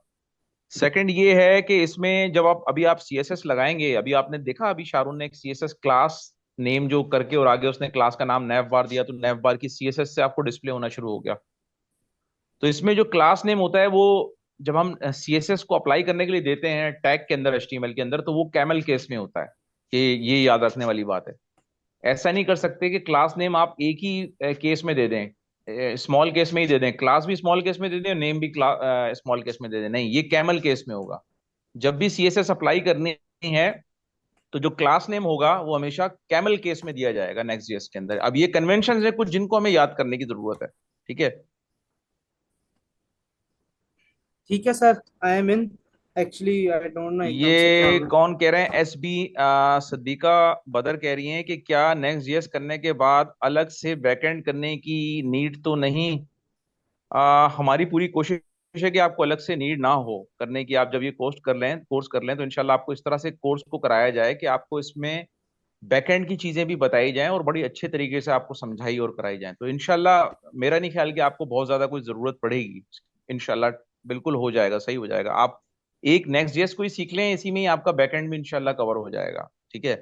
सेकंड ये है कि इसमें जब आप सीएसएस लगाएंगे, अभी आपने देखा, अभी शारून ने एक सीएसएस क्लास नेम जो करके और आगे उसने क्लास का नाम नैव बार दिया, तो नैव बार की सीएसएस से आपको डिस्प्ले होना शुरू हो गया। तो इसमें जो क्लास नेम होता है वो जब हम सीएसएस को अप्लाई करने के लिए देते हैं टैग के अंदर, एचटीएमएल के अंदर, तो वो कैमल केस में होता है। कि ये याद रखने वाली बात है। ऐसा नहीं कर सकते कि क्लास नेम आप एक ही केस में दे दें, स्मॉल केस में ही दे दें, क्लास भी स्मॉल केस में दे दें, नेम भी स्मॉल केस में दे दें। नहीं, ये कैमल केस में होगा। जब भी सीएसएस अप्लाई करनी है तो जो क्लास नेम होगा वो हमेशा कैमल केस में दिया जाएगा नेक्स्ट जेएस के अंदर। अब ये कन्वेंशन है कुछ जिनको हमें याद करने की जरूरत है। ठीक है। ठीक है sir, I am in. Actually I don't know एकदम से क्या ये हुआ। कौन कह रहे हैं, एस बी सद्दीका बदर कह रही हैं कि क्या नेक्स्ट जेएस करने के बाद अलग से बैकएंड करने की नीड तो नहीं। हमारी पूरी कोशिश है कि आपको अलग से नीड ना हो करने की। आप जब ये कोर्स कर लें तो इंशाल्लाह आपको इस तरह से कोर्स को कराया जाए कि आपको इसमें बैकएंड की चीजें भी बताई जाएं और बड़ी अच्छे तरीके से आपको समझाई और कराई जाएं। तो इंशाल्लाह मेरा नहीं ख्याल कि आपको बहुत ज्यादा कोई जरूरत पड़ेगी। इंशाल्लाह बिल्कुल हो जाएगा, सही हो जाएगा। आप एक नेक्स्ट जेएस को ही सीख लें, इसी में ही आपका बैकएंड भी इंशाल्लाह कवर हो जाएगा। ठीक है,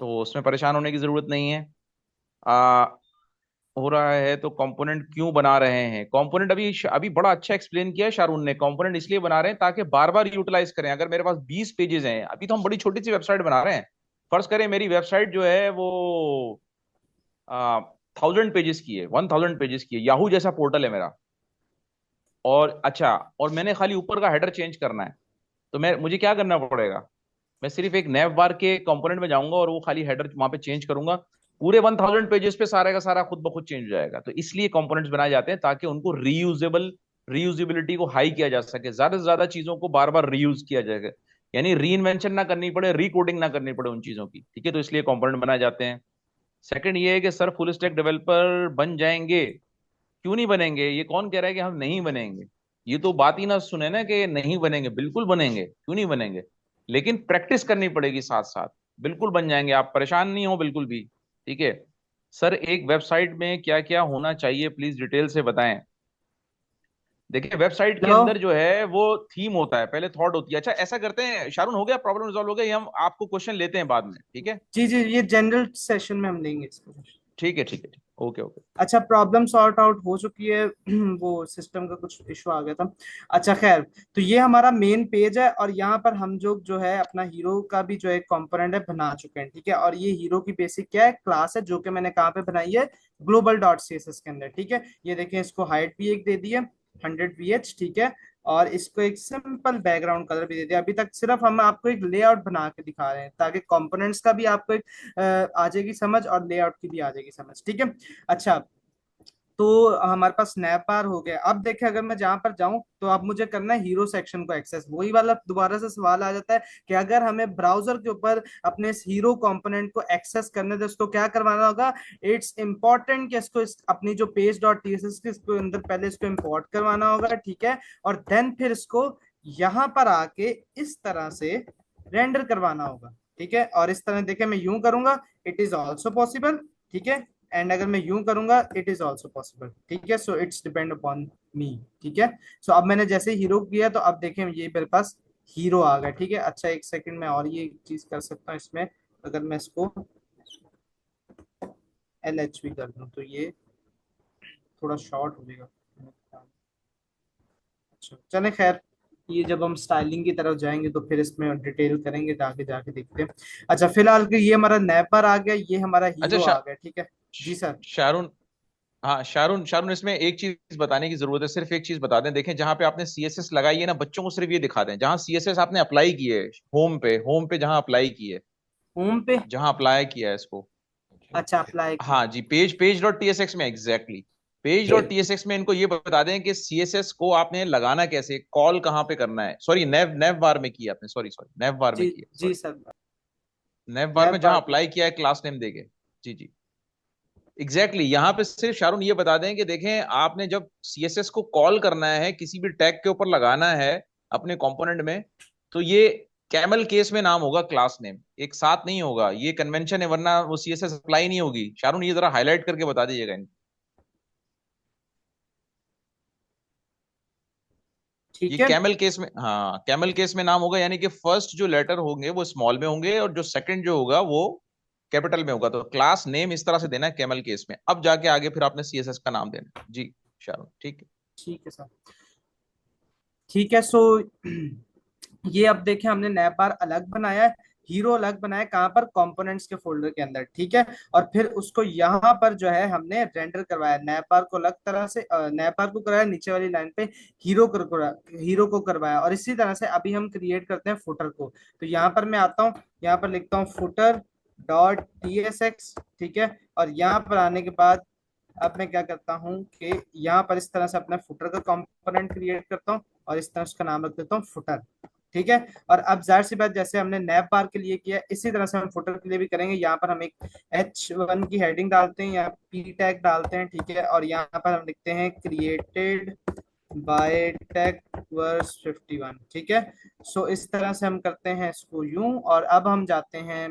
तो उसमें परेशान होने की जरूरत नहीं है। आ, हो रहा है तो कंपोनेंट क्यों बना रहे हैं? कंपोनेंट अभी अभी बड़ा अच्छा एक्सप्लेन किया है शारून ने। कंपोनेंट इसलिए बना रहे हैं ताकि बार बार यूटिलाइज करें। अगर मेरे पास 20 पेजेस हैं, अभी तो हम बड़ी छोटी सी वेबसाइट बना रहे हैं। फर्ज करें मेरी वेबसाइट जो है वो 1000 पेजेस की है, 1000 पेजेस की है, याहू जैसा पोर्टल है मेरा। और अच्छा, और मैंने खाली ऊपर का हेडर चेंज करना है, तो मुझे क्या करना पड़ेगा? मैं सिर्फ एक नैव बार के कंपोनेंट में जाऊंगा और वो खाली हेडर वहां पे चेंज करूंगा। पूरे 1000 पेजेस पे सारा का सारा खुद ब खुद चेंज हो जाएगा। तो इसलिए कंपोनेंट्स बनाए जाते हैं ताकि उनको रीयूजेबिलिटी को हाई किया जा सके, ज्यादा से ज्यादा चीजों को बार बार रीयूज किया जाएगा। यानी री इन्वेंशन ना करनी पड़े, रिकोडिंग ना करनी पड़े उन चीजों की। ठीक है, तो इसलिए कंपोनेंट बनाए जाते हैं। सेकंड ये है कि सर फुल स्टैक डेवलपर बन जाएंगे? क्यों नहीं बनेंगे? ये कौन कह रहा है कि हम नहीं बनेंगे? ये तो बात ही ना सुने ना कि नहीं बनेंगे। बिल्कुल बनेंगे, क्यों नहीं बनेंगे। लेकिन प्रैक्टिस करनी पड़ेगी साथ साथ। बिल्कुल बन जाएंगे, आप परेशान नहीं हो बिल्कुल भी। ठीक है। सर एक वेबसाइट में क्या क्या होना चाहिए, प्लीज डिटेल से बताएं। देखिए, वेबसाइट के चलो अंदर जो है वो थीम होता है, पहले थॉट होती है। अच्छा, ऐसा करते हैं शारून, हो गया प्रॉब्लम रिजॉल्व हो गया, ये हम आपको क्वेश्चन लेते हैं बाद में। ठीक है, जी जी, ये जनरल सेशन में हम लेंगे इसको। ठीक है, ठीक है, ठीक, ओके ओके। अच्छा, प्रॉब्लम सॉर्ट आउट हो चुकी है। वो सिस्टम का कुछ इशू आ गया था। अच्छा खैर, तो ये हमारा मेन पेज है और यहाँ पर हम जो है अपना हीरो का भी जो एक कंपोनेंट है बना चुके हैं। ठीक है, और ये हीरो की बेसिक क्या है, क्लास है, जो कि मैंने कहाँ पे बनाई है, global dot C S S के अंदर। ठीक है, ये देखें, इसको हाइट भी एक दे दी है, 100 VH। ठीक है, और इसको एक सिंपल बैकग्राउंड कलर भी दे दिया। अभी तक सिर्फ हम आपको एक लेआउट बना के दिखा रहे हैं ताकि कंपोनेंट्स का भी आपको एक आ जाएगी समझ और लेआउट की भी आ जाएगी समझ। ठीक है। अच्छा, तो हमारे पास स्नैप बार हो गया। अब देखें, अगर मैं जहां पर जाऊं तो अब मुझे करना है हीरो सेक्शन को एक्सेस। वही वाला दोबारा से सवाल आ जाता है कि अगर हमें ब्राउजर के ऊपर अपने इस हीरो कंपोनेंट को एक्सेस करने तो उसको क्या करवाना होगा। इट्स इंपॉर्टेंट कि इसको अपनी जो पेज डॉट टीएसएस के इसको अंदर पहले इसको इंपोर्ट करवाना होगा। ठीक है, और देन फिर इसको यहां पर आके इस तरह से रेंडर करवाना होगा। ठीक है, और इस तरह देखें, मैं यूं करूंगा, इट इज ऑल्सो पॉसिबल। ठीक है, एंड अगर मैं यूं करूंगा, इट इज ऑल्सो पॉसिबल। ठीक है, सो इट्स डिपेंड अपॉन मी। ठीक है, सो अब मैंने जैसे हीरो किया तो अब देखें ये मेरे पास हीरो आ गया। ठीक है, अच्छा एक सेकंड में और ये चीज कर सकता हूँ इसमें। अगर मैं इसको LH भी कर दूं तो ये थोड़ा शॉर्ट हो जाएगा। अच्छा चले खैर, ये जब हम स्टाइलिंग की तरफ जाएंगे तो फिर इसमें डिटेल करेंगे, जाके जाके देखते हैं। अच्छा, फिलहाल के ये हमारा नैपर आ गया, ये हमारा अच्छा हीरो आ गया। ठीक है जी सर। शारून हाँ शारून, शारून इसमें एक चीज बताने की जरूरत है, सिर्फ एक चीज बता दें। देखें जहां पे आपने सीएसएस लगाई है ना, बच्चों को सिर्फ ये दिखा दें जहां सीएसएस आपने अप्लाई की है। होम पे जहां अप्लाई की है, होम पे? जहां अप्लाई किया है इसको। अच्छा, अप्लाई किया। हाँ जी, पेज डॉट टीएसएक्स में, एग्जैक्टली पेज डॉट टीएसएक्स में इनको ये बता दें कि सीएसएस को आपने लगाना कैसे, कॉल कहाँ पे करना है। सॉरी, नेव नेव बार में किया आपने, सॉरी सॉरी, नेव बार जी में किया, जी सॉरी। सर। नेव बार नैब में बार जहां पे। अप्लाई किया है, क्लास नेम देके। जी जी, एग्जैक्टली यहाँ पे सिर्फ शारून ये बता दें कि देखें आपने जब सीएसएस को कॉल करना है, किसी भी टैग के ऊपर लगाना है अपने कंपोनेंट में, तो ये कैमल केस में नाम होगा क्लास नेम, एक साथ नहीं होगा। ये कन्वेंशन है, वरना वो सीएसएस अप्लाई नहीं होगी। शारून ये जरा हाईलाइट करके बता दीजिएगा इनको। ये ठीक है। कैमल केस में, हाँ कैमल केस में नाम होगा, यानी कि फर्स्ट जो लेटर होंगे वो स्मॉल में होंगे और जो सेकंड जो होगा वो कैपिटल में होगा। तो क्लास नेम इस तरह से देना है कैमल केस में, अब जाके आगे फिर आपने सीएसएस का नाम देना है। जी शारून, ठीक है। ठीक है सर। ठीक है। सो ये अब देखें, हमने नैब बार अलग बनाया है, हीरो अलग बनाया है, कहाँ पर? कंपोनेंट्स के फोल्डर के अंदर, ठीक है। और फिर उसको यहाँ पर जो है हमने रेंडर करवाया, नैब बार को अलग तरह से, नैब बार को कराया नीचे वाली लाइन पे, हीरो को करवाया। और इसी तरह से अभी हम क्रिएट करते हैं फुटर को। तो यहाँ पर मैं आता हूँ, यहाँ पर लिखता हूँ फुटर डॉट टीएसएक्स, ठीक है। और यहाँ पर आने के बाद अब मैं क्या करता हूँ कि यहाँ पर इस तरह से अपना फुटर का कंपोनेंट क्रिएट करता हूँ और इस तरह उसका नाम रख देता हूँ फुटर, ठीक है। और अब जाहिर सी बात, जैसे हमने नैप बार के लिए किया इसी तरह से हम फुटर के लिए भी करेंगे। यहाँ पर हम एक H1 की हेडिंग डालते हैं या P टैग डालते हैं, ठीक है। और यहाँ पर हम लिखते हैं क्रिएटेड बाय टैग वर्स 51, ठीक है। सो इस तरह से हम करते हैं इसको यूं। और अब हम जाते हैं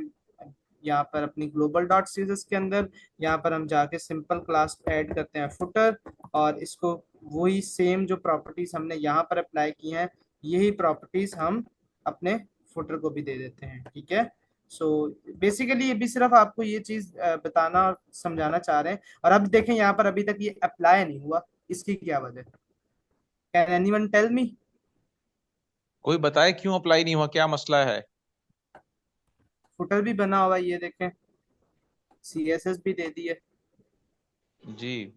यहाँ पर अपनी ग्लोबल डॉट सीरीज के अंदर, यहाँ पर हम जाके सिंपल क्लास ऐड करते हैं फुटर। और इसको वही सेम जो प्रॉपर्टीज हमने यहाँ पर अप्लाई की हैं, यही प्रॉपर्टीज हम अपने फुटर को भी दे देते हैं, ठीक है। सो बेसिकली ये भी सिर्फ आपको ये चीज बताना और समझाना चाह रहे हैं। और अब देखें यहाँ पर अभी तक ये अप्लाई नहीं हुआ, इसकी क्या वजह? Can anyone tell me? कोई बताए क्यों अप्लाई नहीं हुआ, क्या मसला है? फुटर भी बना हुआ है, ये देखें, सीएसएस भी दे दी है। जी,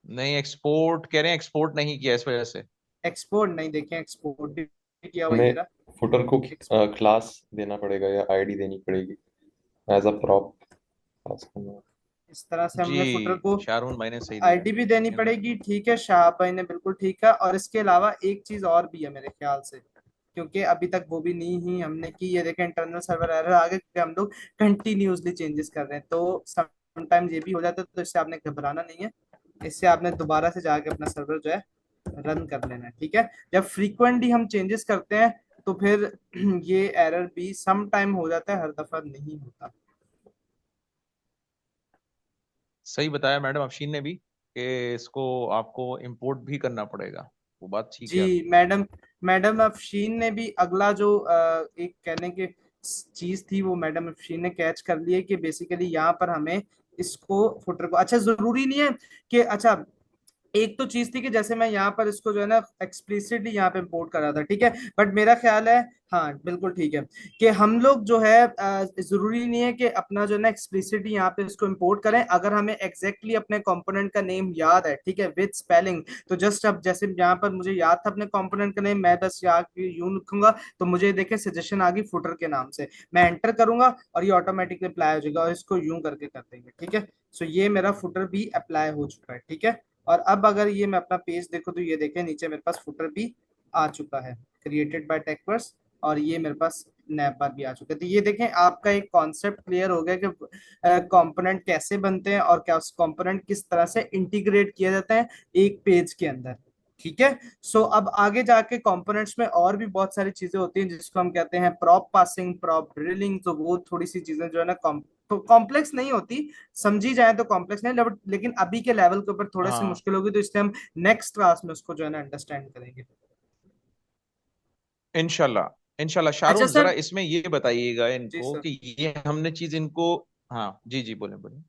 नहीं एक्सपोर्ट कह रहे हैं, एक्सपोर्ट नहीं किया इस वजह से। एक्सपोर्ट नहीं, देखें एक्सपोर्ट भी किया हुआ है हमें मेरा। फुटर को Export। क्लास देना पड़ेगा या आईडी देनी पड़ेगी एज अ प्रॉप पास करना। इस तरह से जी हमने फुटर को शारून भाई ने सही दिया आईडी भी देनी है। पड़ेगी, ठीक है। शाह भाई ने बिल्कुल ठीक है। और इसके अलावा एक चीज और भी है मेरे ख्याल से, क्योंकि अभी तक वो भी नहीं ही हमने की। ये देखें, इंटरनल सर्वर एरर आ गए क्योंकि हम लोग कंटिन्यूसली चेंजेस कर रहे हैं, तो समटाइम्स ये भी हो जाता है। तो इससे आपने घबराना नहीं है, इससे आपने दोबारा से जाके अपना सर्वर जो है रन कर लेना है, ठीक है। जब फ्रीक्वेंटली हम चेंजेस करते हैं तो फिर ये एरर भी सम टाइम हो जाता है, हर दफा नहीं होता। सही बताया मैडम अफशीन ने भी कि इसको आपको इंपोर्ट भी करना पड़ेगा, वो बात ठीक है जी आपकी। मैडम। मैडम अफशीन ने भी अगला जो एक कहने की चीज थी, वो मैडम अफशीन ने कैच कर ली है कि बेसिकली यहाँ पर हमें इसको फुटर को, अच्छा जरूरी नहीं है कि, अच्छा एक तो चीज थी कि जैसे मैं यहाँ पर इसको जो है ना एक्सप्लिसिटली यहाँ पे इंपोर्ट कर रहा था, ठीक है। बट मेरा ख्याल है, हाँ बिल्कुल ठीक है, कि हम लोग जो है जरूरी नहीं है कि अपना जो है ना एक्सप्लिसिटली यहाँ पे इसको इंपोर्ट करें। अगर हमें एग्जैक्टली अपने कंपोनेंट का नेम याद है, ठीक है, विद स्पेलिंग, तो जस्ट अब जैसे यहाँ पर मुझे याद था अपने कंपोनेंट का नेम, मैं बस यहाँ यूं लिखूंगा तो मुझे देखे सजेशन आ गई फुटर के नाम से, मैं एंटर करूंगा और ये ऑटोमेटिकली अप्लाई हो जाएगा। और इसको यूं करके कर देंगे, ठीक है। सो ये मेरा फुटर भी अप्लाई हो चुका है, ठीक है। और अब अगर ये मैं अपना पेज देखो तो ये देखें नीचे मेरे पास फुटर भी आ चुका है, क्रिएटेड बाय टेक्वर्स। और ये मेरे पास नैप बार भी आ चुका है। तो ये देखें, आपका एक कॉन्सेप्ट क्लियर हो गया कि कंपोनेंट कैसे बनते हैं और क्या कंपोनेंट किस तरह से इंटीग्रेट किया जाता है एक पेज के अंदर, ठीक है। सो अब आगे जाके कंपोनेंट्स में और भी बहुत सारी चीजें होती हैं जिसको हम कहते हैं प्रॉप पासिंग, प्रॉप ड्रिलिंग। तो वो थोड़ी सी चीजें जो है ना तो कॉम्प्लेक्स नहीं होती, समझी जाए तो कॉम्प्लेक्स नहीं, लेकिन अभी के लेवल के ऊपर थोड़े से हाँ मुश्किल होगी, तो इसलिए हम नेक्स्ट क्लास में उसको जो है ना अंडरस्टैंड करेंगे। इनशाला, इनशाला। अच्छा शारून जरा सर। इसमें ये बताइएगा जी इनको सर। कि ये हमने चीज इनको, हाँ जी जी बोले बोले।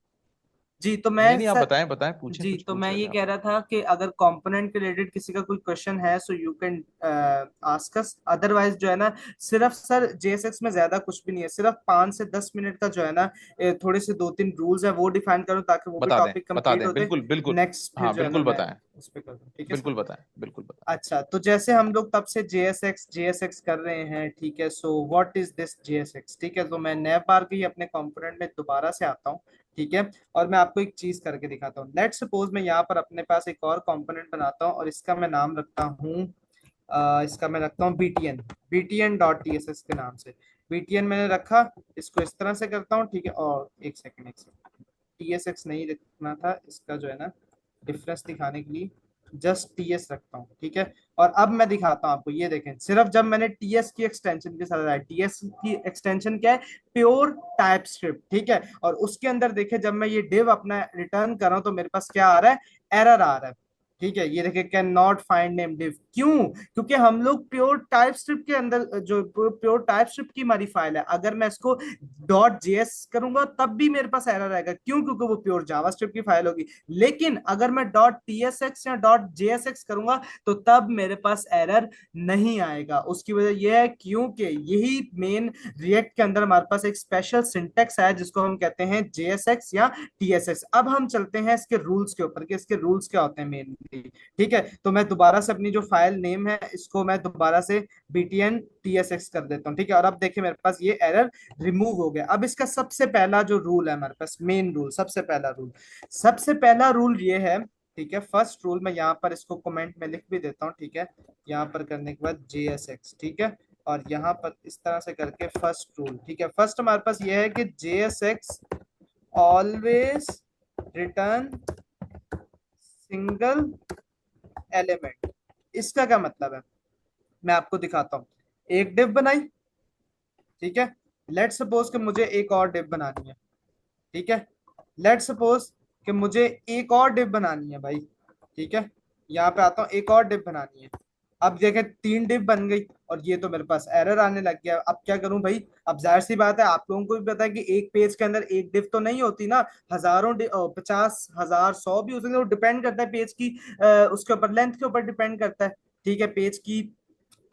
जी तो नहीं मैं नहीं, आप सर, बताएं बताएं, पूछें, जी कुछ तो पूछ मैं रहे ये थे आप। कह रहा था कि अगर कंपोनेंट के रिलेटेड किसी का कोई क्वेश्चन है so you can ask us, otherwise जो है ना, सिर्फ सर जेएसएक्स में ज्यादा कुछ भी नहीं है, सिर्फ 5 से 10 मिनट का जो है ना, थोड़े से 2-3 रूल्स है वो डिफाइन करो ताकि वो भी टॉपिक बता कंप्लीट दें, होते, बिल्कुल बिल्कुल। नेक्स्ट फिर हाँ जो है ना बिल्कुल मैं बताएं, उस पर कर दूँ, ठीक है सर। बिल्कुल बताएं, बिल्कुल बताएं। अच्छा तो जैसे हम लोग तब से जेएसएक्स जेएसएक्स कर रहे हैं, ठीक है, so what is this JSX, ठीक है, तो मैं नए बार की अपने कंपोनेंट में दोबारा से आता हूँ, ठीक है, और मैं आपको एक चीज करके दिखाता हूँ। लेट्स सपोज मैं यहाँ पर अपने पास एक और कंपोनेंट बनाता हूँ और इसका मैं नाम रखता हूँ, इसका मैं रखता हूँ बीटीएन, बीटीएन डॉट टीएसएस के नाम से। बीटीएन मैंने रखा, इसको इस तरह से करता हूँ, ठीक है, और एक सेकंड, टीएसएक्स नहीं रखना था, इसका जो है ना डिफरेंस दिखाने के लिए जस्ट टीएस रखता हूँ, ठीक है। और अब मैं दिखाता हूँ आपको, ये देखें, सिर्फ जब मैंने टीएस की एक्सटेंशन के साथ, टीएस की एक्सटेंशन क्या है, प्योर टाइप स्क्रिप्ट, ठीक है, और उसके अंदर देखे जब मैं ये डिव अपना रिटर्न कर रहा हूँ तो मेरे पास क्या आ रहा है, एरर आ रहा है, ठीक है, ये देखिए can not find name div, क्यों, क्योंकि हम लोग प्योर टाइप स्क्रिप्ट के अंदर, जो प्योर टाइप स्क्रिप्ट की हमारी फाइल है, अगर मैं इसको डॉट जेएस करूंगा तब भी मेरे पास एरर आएगा, क्यों, क्योंकि वो प्योर जावास्क्रिप्ट की फाइल होगी। लेकिन अगर मैं डॉट टीएसएक्स या डॉट जेएसएक्स करूंगा तो तब मेरे पास एरर नहीं आएगा। उसकी वजह यह है क्योंकि यही मेन रिएक्ट के अंदर हमारे पास एक स्पेशल सिंटेक्स है जिसको हम कहते हैं जेएसएक्स या टीएसएक्स। अब हम चलते हैं इसके रूल्स के ऊपर कि इसके रूल्स क्या होते हैं मेनली, ठीक है, तो मैं दोबारा से अपनी जो फाइल नेम है इसको मैं दोबारा से btn tsx कर देता हूँ, ठीक है, और अब देखिए मेरे पास ये एरर रिमूव हो गया। अब इसका सबसे पहला जो रूल है हमारे पास, मेन रूल, सबसे पहला रूल ये है, ठीक है, फर्स्ट रूल मैं यहाँ पर इसको कमेंट में लिख भी देता हूँ, ठीक है, यहाँ पर करने के बाद JSX, ठीक है, और यहाँ पर इस तरह से करके फर्स्ट रूल, ठीक है, फर्स्ट हमारे पास ये है कि JSX always return single element. इसका क्या मतलब है, मैं आपको दिखाता हूँ। एक डिव बनाई, ठीक है, लेट सपोज कि मुझे एक और डिव बनानी है, ठीक है, लेट सपोज कि मुझे एक और डिव बनानी है भाई, ठीक है, यहाँ पे आता हूँ, एक और डिव बनानी है। अब देखें 3 डिव बन गई और ये तो मेरे पास एरर आने लग गया। अब क्या करूं भाई, अब जाहिर सी बात है आप लोगों को भी पता है कि एक पेज के अंदर एक डिव तो नहीं होती ना, हजारों 50,000 100 भी हो सकते हैं, वो डिपेंड करता है पेज की उसके ऊपर लेंथ के ऊपर डिपेंड करता है, ठीक है, पेज की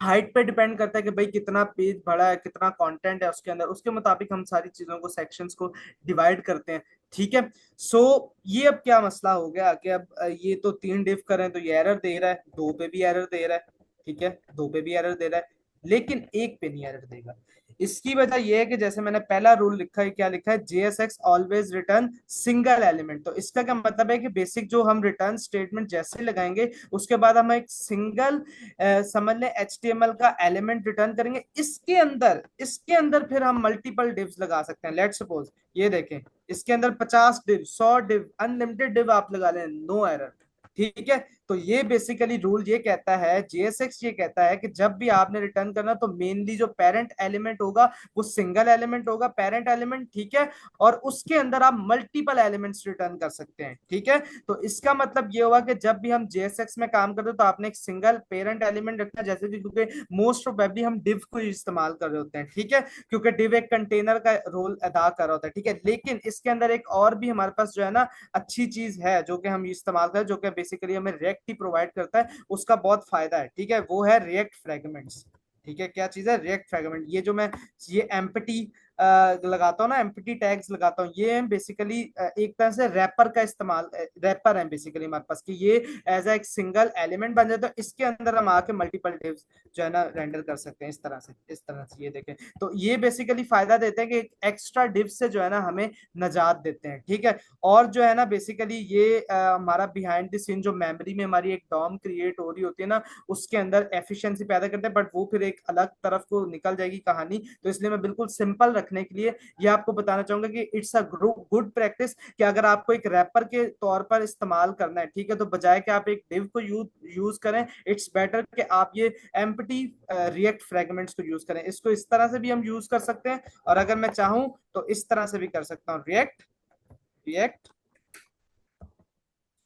हाइट पे डिपेंड करता है कि भाई कितना पेज बड़ा है, कितना कंटेंट है उसके अंदर, उसके मुताबिक हम सारी चीजों को, सेक्शंस को डिवाइड करते हैं, ठीक है। सो ये अब क्या मसला हो गया कि अब ये तो 3 डिव करें तो ये एरर दे रहा है, 2 पे भी एरर दे रहा है, ठीक है, 2 पे भी एरर दे रहा है, लेकिन एक पे नहीं एरर देगा। इसकी वजह यह है कि जैसे मैंने पहला रूल लिखा है, क्या लिखा है, JSX always return single element. तो इसका क्या मतलब है कि बेसिक जो हम रिटर्न स्टेटमेंट जैसे लगाएंगे उसके बाद हम एक सिंगल समझ लें HTML का एलिमेंट रिटर्न करेंगे, इसके अंदर फिर हम मल्टीपल डिव्स लगा सकते हैं। लेट सपोज ये देखें, इसके अंदर 50 डिव, 100 डिव, अनलिमिटेड डिव आप लगा लें, नो एरर, ठीक है। तो ये बेसिकली रूल ये कहता है, JSX ये कहता है कि जब भी आपने रिटर्न करना तो मेनली जो पेरेंट एलिमेंट होगा वो सिंगल एलिमेंट होगा, पेरेंट एलिमेंट, ठीक है, और उसके अंदर आप मल्टीपल एलिमेंट्स रिटर्न कर सकते हैं, ठीक है। तो इसका मतलब ये हुआ कि जब भी हम JSX में काम करते हैं तो आपने एक सिंगल पेरेंट एलिमेंट रखना, जैसे कि क्योंकि मोस्ट प्रोबेबली हम डिव को इस्तेमाल कर रहे होते हैं, ठीक है, क्योंकि डिव एक कंटेनर का रोल अदा कर रहा होता है, ठीक है। लेकिन इसके अंदर एक और भी हमारे पास जो है ना अच्छी चीज है जो कि हम इस्तेमाल करें, जो कि बेसिकली हमें रिएक्ट ही प्रोवाइड करता है, उसका बहुत फायदा है, ठीक है, वो है रिएक्ट फ्रेगमेंट्स, ठीक है। क्या चीज है, रिएक्ट फ्रेगमेंट। ये जो मैं ये एम्पटी लगाता हूँ ना, एम्पटी टैग्स लगाता हूँ, ये बेसिकली एक तरह से रैपर का इस्तेमाल, रैपर है बेसिकली हमारे पास, कि ये एज एक सिंगल एलिमेंट बन जाता है, तो इसके अंदर हम आके मल्टीपल डिव्स जो है ना रेंडर कर सकते हैं, इस तरह से ये देखें। तो ये बेसिकली फायदा देते हैं कि एक्स्ट्रा डिव से जो है ना हमें नजात देते हैं, ठीक है। और जो है ना बेसिकली ये हमारा बिहाइंड द सीन जो मेमोरी में हमारी एक डॉम क्रिएट हो रही होती है ना, उसके अंदर एफिशिएंसी पैदा करते हैं, बट वो फिर एक अलग तरफ को निकल जाएगी कहानी। तो इसलिए मैं बिल्कुल सिंपल रखने के लिए ये आपको बताना चाहूंगा कि इट्स अ गुड प्रैक्टिस कि अगर आपको एक रैपर के तौर पर इस्तेमाल करना है, ठीक है, तो बजाय कि आप एक डिव को यूज करें, इट्स बेटर कि आप ये एम्प्टी रिएक्ट फ्रेगमेंट्स को यूज करें। इसको इस तरह से भी हम यूज कर सकते हैं, और अगर मैं चाहूं तो इस तरह से भी कर सकता हूं, रिएक्ट रिएक्ट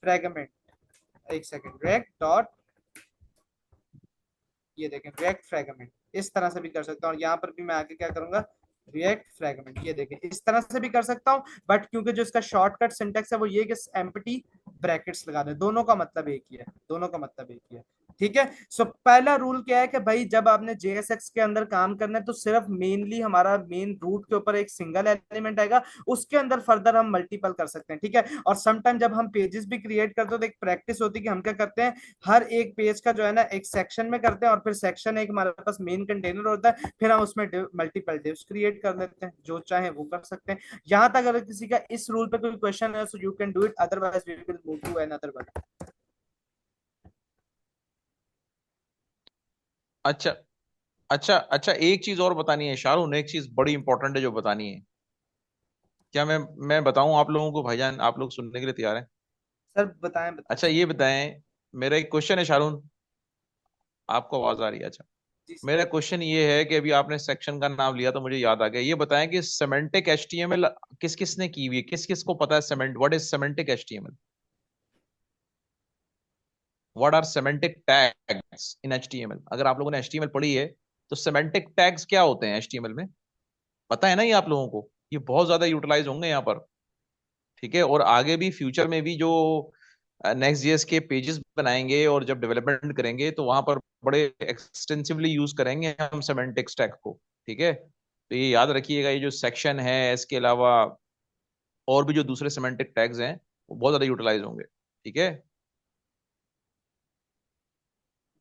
फ्रेगमेंट, एक सेकेंड, रिएक्ट डॉट, ये देखें रिएक्ट फ्रेगमेंट, इस तरह से भी कर सकता हूँ। और यहाँ पर भी मैं आगे क्या करूंगा, रिएक्ट फ्रेगमेंट, ये देखें इस तरह से भी कर सकता हूँ, बट क्योंकि जो इसका शॉर्टकट सिंटेक्स है वो ये कि एम्प्टी ब्रैकेट्स लगा दे, दोनों का मतलब एक ही है, दोनों का मतलब एक ही है। ठीक है। सो पहला रूल क्या है कि भाई जब आपने JSX के अंदर काम करना है तो सिर्फ मेनली हमारा मेन रूट के ऊपर एक सिंगल एलिमेंट आएगा, उसके अंदर फर्दर हम मल्टीपल कर सकते हैं। ठीक है। और समटाइम जब हम पेजेस भी क्रिएट करते हैं तो एक प्रैक्टिस होती है कि हम क्या करते हैं, हर एक पेज का जो है ना एक सेक्शन में करते हैं, और फिर सेक्शन एक हमारे पास मेन कंटेनर होता है, फिर हम उसमें मल्टीपल डिव्स क्रिएट कर लेते हैं, जो चाहे वो कर सकते हैं। यहां तक अगर किसी का इस रूल पे कोई क्वेश्चन है so you can do it, otherwise we will move to another one. अच्छा अच्छा अच्छा, एक चीज और बतानी है शाहरुख, एक चीज बड़ी इंपॉर्टेंट है जो बतानी है। क्या मैं बताऊं आप लोगों को? भाईजान आप लोग सुनने के लिए तैयार हैं? सर बताएं बताएं। अच्छा ये बताएं, मेरा एक क्वेश्चन है शाहरुख, आपको आवाज आ रही है? अच्छा, जी सर। मेरा क्वेश्चन ये है कि अभी आपने सेक्शन का नाम लिया तो मुझे याद आ गया, ये बताएं कि सेमेंटिक एचटीएमएल किस किस ने की हुई है, किस किस को पता है सेमेंट, what is semantic HTML, what are semantic tags in HTML? अगर आप लोगों ने एचटीएमएल पढ़ी है तो सेमेंटिक टैग्स क्या होते हैं एचटीएमएल में, पता है ना ये आप लोगों को? ये बहुत ज्यादा यूटिलाइज होंगे यहाँ पर। ठीक है, और आगे भी फ्यूचर में भी जो नेक्स्ट जीएस के पेजेस बनाएंगे और जब डेवलपमेंट करेंगे तो वहां पर बड़े एक्सटेंसिवली यूज करेंगे हम सेमेंटिक स्टैक को। ठीक है, तो ये याद रखिएगा, ये जो सेक्शन है इसके अलावा और भी जो दूसरे सेमेंटिक टैग्स हैं वो बहुत ज्यादा यूटिलाइज होंगे। ठीक है।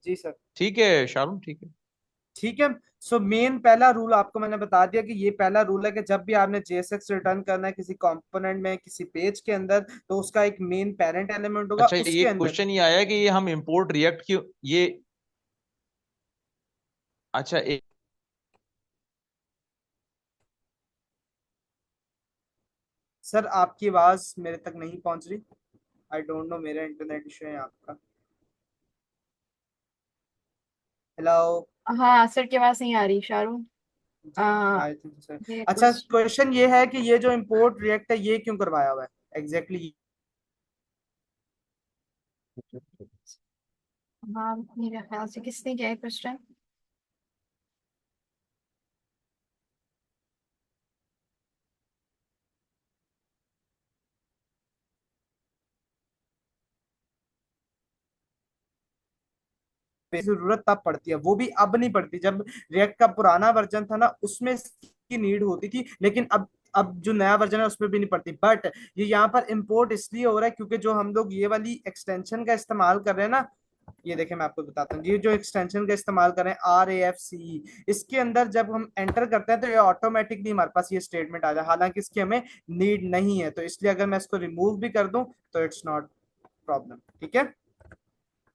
जी सर। ठीक है शाहरुख, ठीक है। ठीक है। सो मेन पहला रूल आपको मैंने बता दिया कि ये पहला रूल है कि जब भी आपने JSX रिटर्न करना है किसी कंपोनेंट में किसी पेज के अंदर, तो उसका एक मेन पेरेंट एलिमेंट होगा, अच्छा, ये उसके अंदर। क्वेश्चन ये आया कि ये हम इंपोर्ट रिएक्ट की ये, अच्छा एक, सर आपकी आवाज मेरे तक नहीं पहुंच रही, आई डोंट नो मेरा इंटरनेट इशू है आपका। हेलो। हाँ सर की आवाज नहीं आ रही शाहरुख। जी आ, आई थिंक सर। ये अच्छा कुछ। क्वेश्चन ये है कि ये जो इम्पोर्ट रिएक्ट है ये क्यों करवाया हुआ है एग्जैक्टली exactly? हाँ मेरे ख्याल से किसने किया है क्वेश्चन। जरूरत तब पड़ती है, वो भी अब नहीं पड़ती, जब रिएक्ट का पुराना वर्जन था ना उसमें इसकी नीड होती थी, लेकिन अब जो नया वर्जन है उसमें भी नहीं पड़ती। बट ये यहाँ पर इंपोर्ट इसलिए हो रहा है क्योंकि जो हम लोग ये वाली एक्सटेंशन का इस्तेमाल कर रहे हैं ना, ये देखें मैं आपको बताता हूँ, ये जो एक्सटेंशन का इस्तेमाल कर रहे हैं RAFCE, इसके अंदर जब हम एंटर करते हैं तो ये ऑटोमेटिकली हमारे पास ये स्टेटमेंट आ जाए, हालांकि इसकी हमें नीड नहीं है, तो इसलिए अगर मैं इसको रिमूव भी कर दूं तो इट्स नॉट प्रॉब्लम। ठीक है।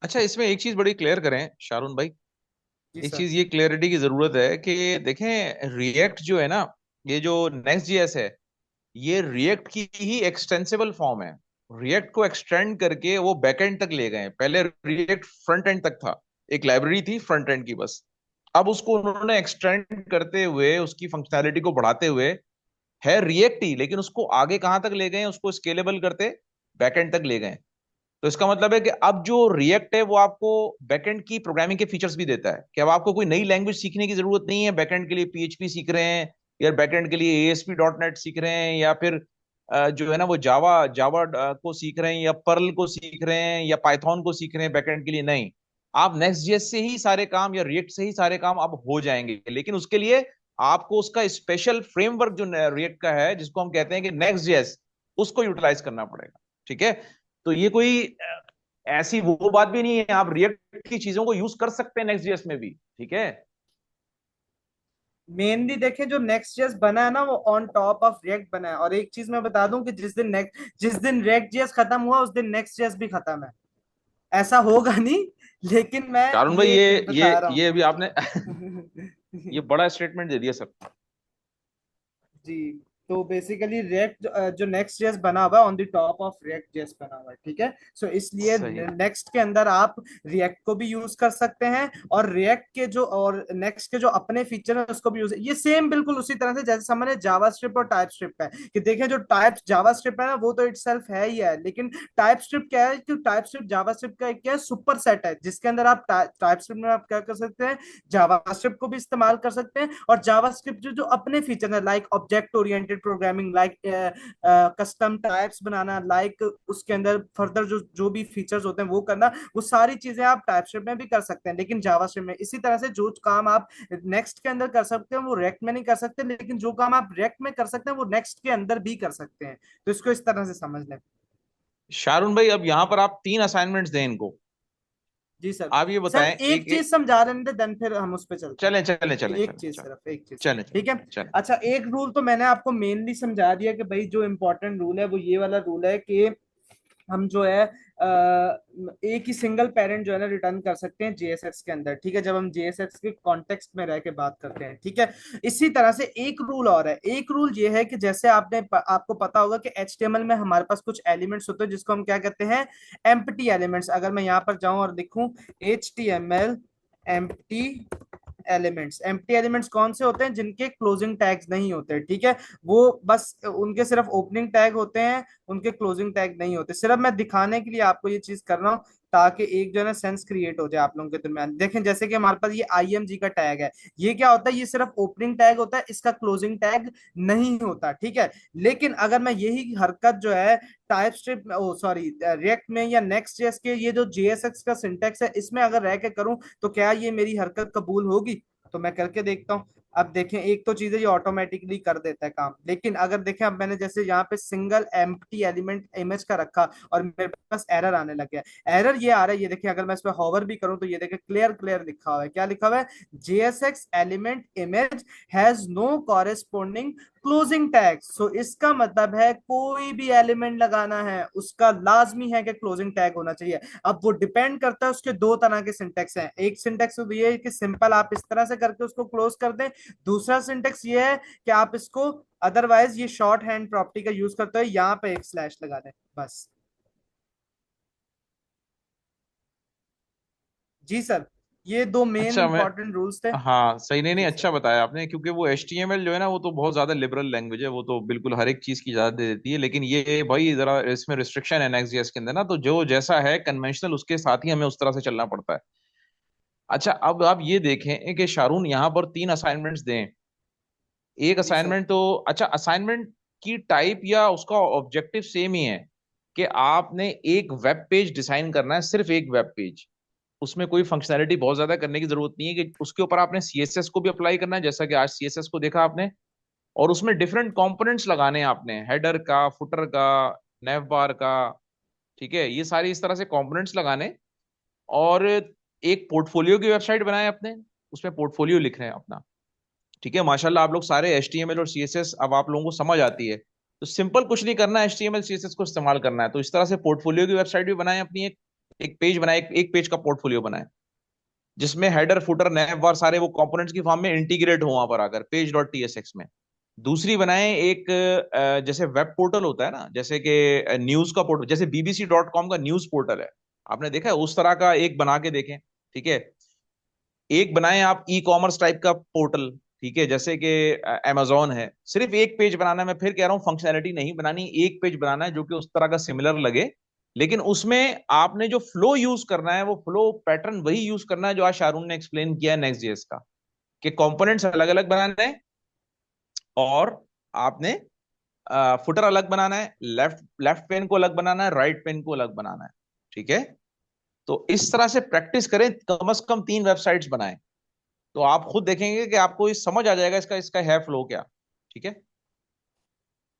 अच्छा इसमें एक चीज बड़ी क्लियर करें शारून भाई, जी एक सर। चीज ये क्लियरिटी की जरूरत है कि देखें रिएक्ट जो है ना, ये जो नेक्स्ट जीएस है, ये रिएक्ट की ही एक्सटेंसिबल फॉर्म है। रिएक्ट को एक्सटेंड करके वो बैकएंड तक ले गए। पहले रिएक्ट फ्रंट एंड तक था, एक लाइब्रेरी थी फ्रंट एंड की बस। अब उसको उन्होंने एक्सटेंड करते हुए उसकी फंक्शनैलिटी को बढ़ाते हुए है रिएक्ट ही, लेकिन उसको आगे कहां तक ले गए? उसको स्केलेबल करते बैकएंड तक ले गए। तो इसका मतलब है कि अब जो रिएक्ट है वो आपको बैकएंड की प्रोग्रामिंग के फीचर्स भी देता है, कि अब आपको कोई नई लैंग्वेज सीखने की जरूरत नहीं है। बैकएंड के लिए PHP सीख रहे हैं, या बैकएंड के लिए ASP.NET सीख रहे हैं, या फिर जो है ना वो जावा जावा को सीख रहे हैं, या पर्ल को सीख रहे हैं, या पाइथन को सीख रहे हैं बैकएंड के लिए, नहीं। आप नेक्स्ट जेएस से ही सारे काम या रिएक्ट से ही सारे काम अब हो जाएंगे, लेकिन उसके लिए आपको उसका स्पेशल फ्रेमवर्क जो रिएक्ट का है, जिसको हम कहते हैं कि नेक्स्ट जेएस, उसको यूटिलाइज करना पड़ेगा। ठीक है, तो ये कोई ऐसी वो बात भी नहीं है, आप रिएक्ट की चीजों को यूज कर सकते हैं नेक्स्ट जेएस में भी। ठीक है। मेनली देखें जो नेक्स्ट जेएस बना है ना वो ऑन टॉप ऑफ रिएक्ट बना है, और एक चीज मैं बता दूं कि जिस दिन रिएक्ट जेएस खत्म हुआ उस दिन नेक्स्ट जेएस भी खत्म है। ऐसा होगा नहीं, लेकिन मैं कारून भाई ये ये ये बता रहा ये अभी आपने हूँ। ये बड़ा स्टेटमेंट दे दिया सर। जी। तो बेसिकली रिएक्ट जो नेक्स्ट जेएस बना हुआ है on the top of react JS बना हुआ है, ठीक है। सो इसलिए सही। नेक्स्ट के अंदर आप रिएक्ट को भी यूज कर सकते हैं, और रिएक्ट के जो और नेक्स्ट के जो अपने फीचर है उसको भी यूज, ये सेम बिल्कुल उसी तरह से जैसे हमने जावास्क्रिप्ट और टाइपस्क्रिप्ट है कि देखें, जो टाइप जावास्क्रिप्ट है ना वो तो इटसेल्फ है ही है, लेकिन टाइपस्क्रिप्ट क्या है कि टाइपस्क्रिप्ट जावास्क्रिप्ट का एक क्या है, सुपर सेट है, जिसके अंदर आप टाइपस्क्रिप्ट में आप क्या कर सकते हैं, जावास्क्रिप्ट को भी इस्तेमाल कर सकते हैं, और जावास्क्रिप्ट जो जो अपने फीचर है like object oriented programming, like custom types बनाना, लाइक उसके अंदर फर्दर जो जो भी फीचर्स होते हैं वो करना, वो सारी चीजें आप टाइपस्क्रिप्ट में भी कर सकते हैं, लेकिन जावास्क्रिप्ट में इसी तरह से जो काम आप नेक्स्ट के अंदर कर सकते हैं वो रिएक्ट में नहीं कर सकते, लेकिन जो काम आप रिएक्ट में कर सकते हैं वो नेक्स्ट के अंदर भी कर सकते हैं। तो इसको इस तरह से समझ लें। शारून भाई, अब यहाँ पर आप 3 असाइनमेंट्स दें इनको। जी सर। आप ये सर बताएं, एक चीज समझा रहे थे, देन फिर हम उस पर चलते हैं। चलें चलें चलें एक चलें चीज चलें सिर्फ, एक चीज, चलें चलें ठीक है। चलें। अच्छा, एक रूल तो मैंने आपको मेनली समझा दिया कि भाई जो इंपॉर्टेंट रूल है वो ये वाला रूल है कि हम जो है एक ही सिंगल पेरेंट जो है ना रिटर्न कर सकते हैं जेएसएक्स के अंदर, ठीक है, जब हम जेएसएक्स के कॉन्टेक्स्ट में रह के बात करते हैं, ठीक है। इसी तरह से एक रूल और है, एक रूल ये है कि जैसे आपको पता होगा कि एचटीएमएल में हमारे पास कुछ एलिमेंट्स होते हैं जिसको हम क्या कहते हैं, एम्प्टी एलिमेंट्स। अगर मैं यहाँ पर जाऊं और लिखूं एचटीएमएल एम्प्टी एम्प्टी एलिमेंट्स कौन से होते हैं, जिनके क्लोजिंग टैग्स नहीं होते, ठीक है। वो बस उनके सिर्फ ओपनिंग टैग होते हैं, उनके क्लोजिंग टैग नहीं होते। सिर्फ मैं दिखाने के लिए आपको ये चीज कर रहा हूँ ताकि एक जो है ना सेंस क्रिएट हो जाए आप लोगों के दरमियान। देखें, जैसे कि हमारे पास ये आईएमजी का टैग है, ये क्या होता है, ये सिर्फ ओपनिंग टैग होता है, इसका क्लोजिंग टैग नहीं होता, ठीक है। लेकिन अगर मैं यही हरकत जो है टाइप स्ट्रिप, ओ सॉरी, रिएक्ट में या नेक्स्ट जेएस के ये जो जेएसएक्स का सिंटेक्स है इसमें अगर रह के करूं, तो क्या ये मेरी हरकत कबूल होगी? तो मैं करके देखता हूँ। अब देखें, एक तो चीजें ये ऑटोमेटिकली कर देता है काम, लेकिन अगर देखें अब मैंने जैसे यहाँ पे सिंगल एम्प्टी एलिमेंट इमेज का रखा और मेरे पास एरर आने लग गया। एरर ये आ रहा है, ये देखिए, अगर मैं इस पे हॉवर भी करूं तो ये देखिए क्लियर क्लियर लिखा हुआ है, क्या लिखा हुआ है, JSX element image has no corresponding closing tag. So इसका मतलब है कोई भी एलिमेंट लगाना है उसका लाजमी है कि क्लोजिंग टैग होना चाहिए। अब वो डिपेंड करता है, उसके दो तरह के सिंटेक्स हैं। एक सिंटेक्स तो ये है कि सिंपल आप इस तरह से करके उसको क्लोज कर दें, दूसरा सिंटेक्स ये है कि आप इसको अदरवाइज ये शॉर्ट हैंड प्रॉपर्टी का यूज करते हुए यहाँ पे एक स्लैश लगा दें बस। जी सर, ये दो मेन अच्छा, मैं इंपॉर्टेंट रूल्स थे। हाँ सही, नहीं नहीं, जी अच्छा सर। बताया आपने, क्योंकि वो HTML जो है ना वो तो बहुत ज्यादा लिबरल लैंग्वेज है, वो तो बिल्कुल हर एक चीज की इजाजत दे देती है, लेकिन ये भाई जरा इसमें रिस्ट्रिक्शन है नेक्स्ट.js के अंदर ना, तो जो जैसा है कन्वेंशनल उसके साथ ही हमें उस तरह से चलना पड़ता है। अच्छा, अब आप ये देखें कि शारून यहाँ पर 3 असाइनमेंट्स दें। एक जी सर। असाइनमेंट तो, अच्छा, असाइनमेंट की टाइप या उसका ऑब्जेक्टिव सेम ही है कि आपने एक वेब पेज डिजाइन करना है, सिर्फ एक वेब पेज। उसमें कोई फंक्शनैलिटी बहुत ज्यादा करने की जरूरत नहीं है कि उसके ऊपर आपने CSS को भी अप्लाई करना है, जैसा कि आज CSS को देखा आपने, और उसमें डिफरेंट कंपोनेंट्स लगाने हैं आपने, हेडर का, फुटर का, नेव बार का, ठीक है, ये सारी इस तरह से कंपोनेंट्स लगाने। और एक पोर्टफोलियो की वेबसाइट बनाए अपने, उसमें पोर्टफोलियो लिख रहे हैं अपना, ठीक है। माशाल्लाह आप लोग सारे HTML और CSS अब आप लोगों को समझ आती है, तो सिंपल कुछ नहीं करना है, HTML CSS को इस्तेमाल करना है। तो इस तरह से पोर्टफोलियो की वेबसाइट भी बनाए अपनी, एक पेज बनाए, एक पेज का पोर्टफोलियो बनाए, जिसमें हेडर फुटर नैव बार सारे वो कंपोनेंट्स की फॉर्म में इंटीग्रेट हो वहां पर आकर पेज डॉट TSX में। दूसरी बनाए एक जैसे वेब पोर्टल होता है ना, जैसे कि न्यूज का पोर्टल, जैसे BBC.com का न्यूज पोर्टल है, आपने देखा है, उस तरह का एक बना के देखें, ठीक है। एक बनाए आप ई कॉमर्स टाइप का पोर्टल, ठीक है, जैसे कि Amazon है। सिर्फ एक पेज बनाना है, मैं फिर कह रहा हूँ फंक्शनैलिटी नहीं बनानी, एक पेज बनाना है जो कि उस तरह का सिमिलर लगे, लेकिन उसमें आपने जो फ्लो यूज करना है वो फ्लो पैटर्न वही यूज करना है जो आज शारून ने एक्सप्लेन किया है नेक्स्ट.js का, कि कंपोनेंट्स अलग अलग बनाने हैं, और आपने फुटर अलग बनाना है, लेफ्ट लेफ्ट पेन को अलग बनाना है, राइट पेन को अलग बनाना है, ठीक है। तो इस तरह से प्रैक्टिस करें, कम से कम 3 वेबसाइट्स बनाएं, तो आप खुद देखेंगे कि आपको ये समझ आ जाएगा इसका इसका है फ्लो क्या, ठीक है।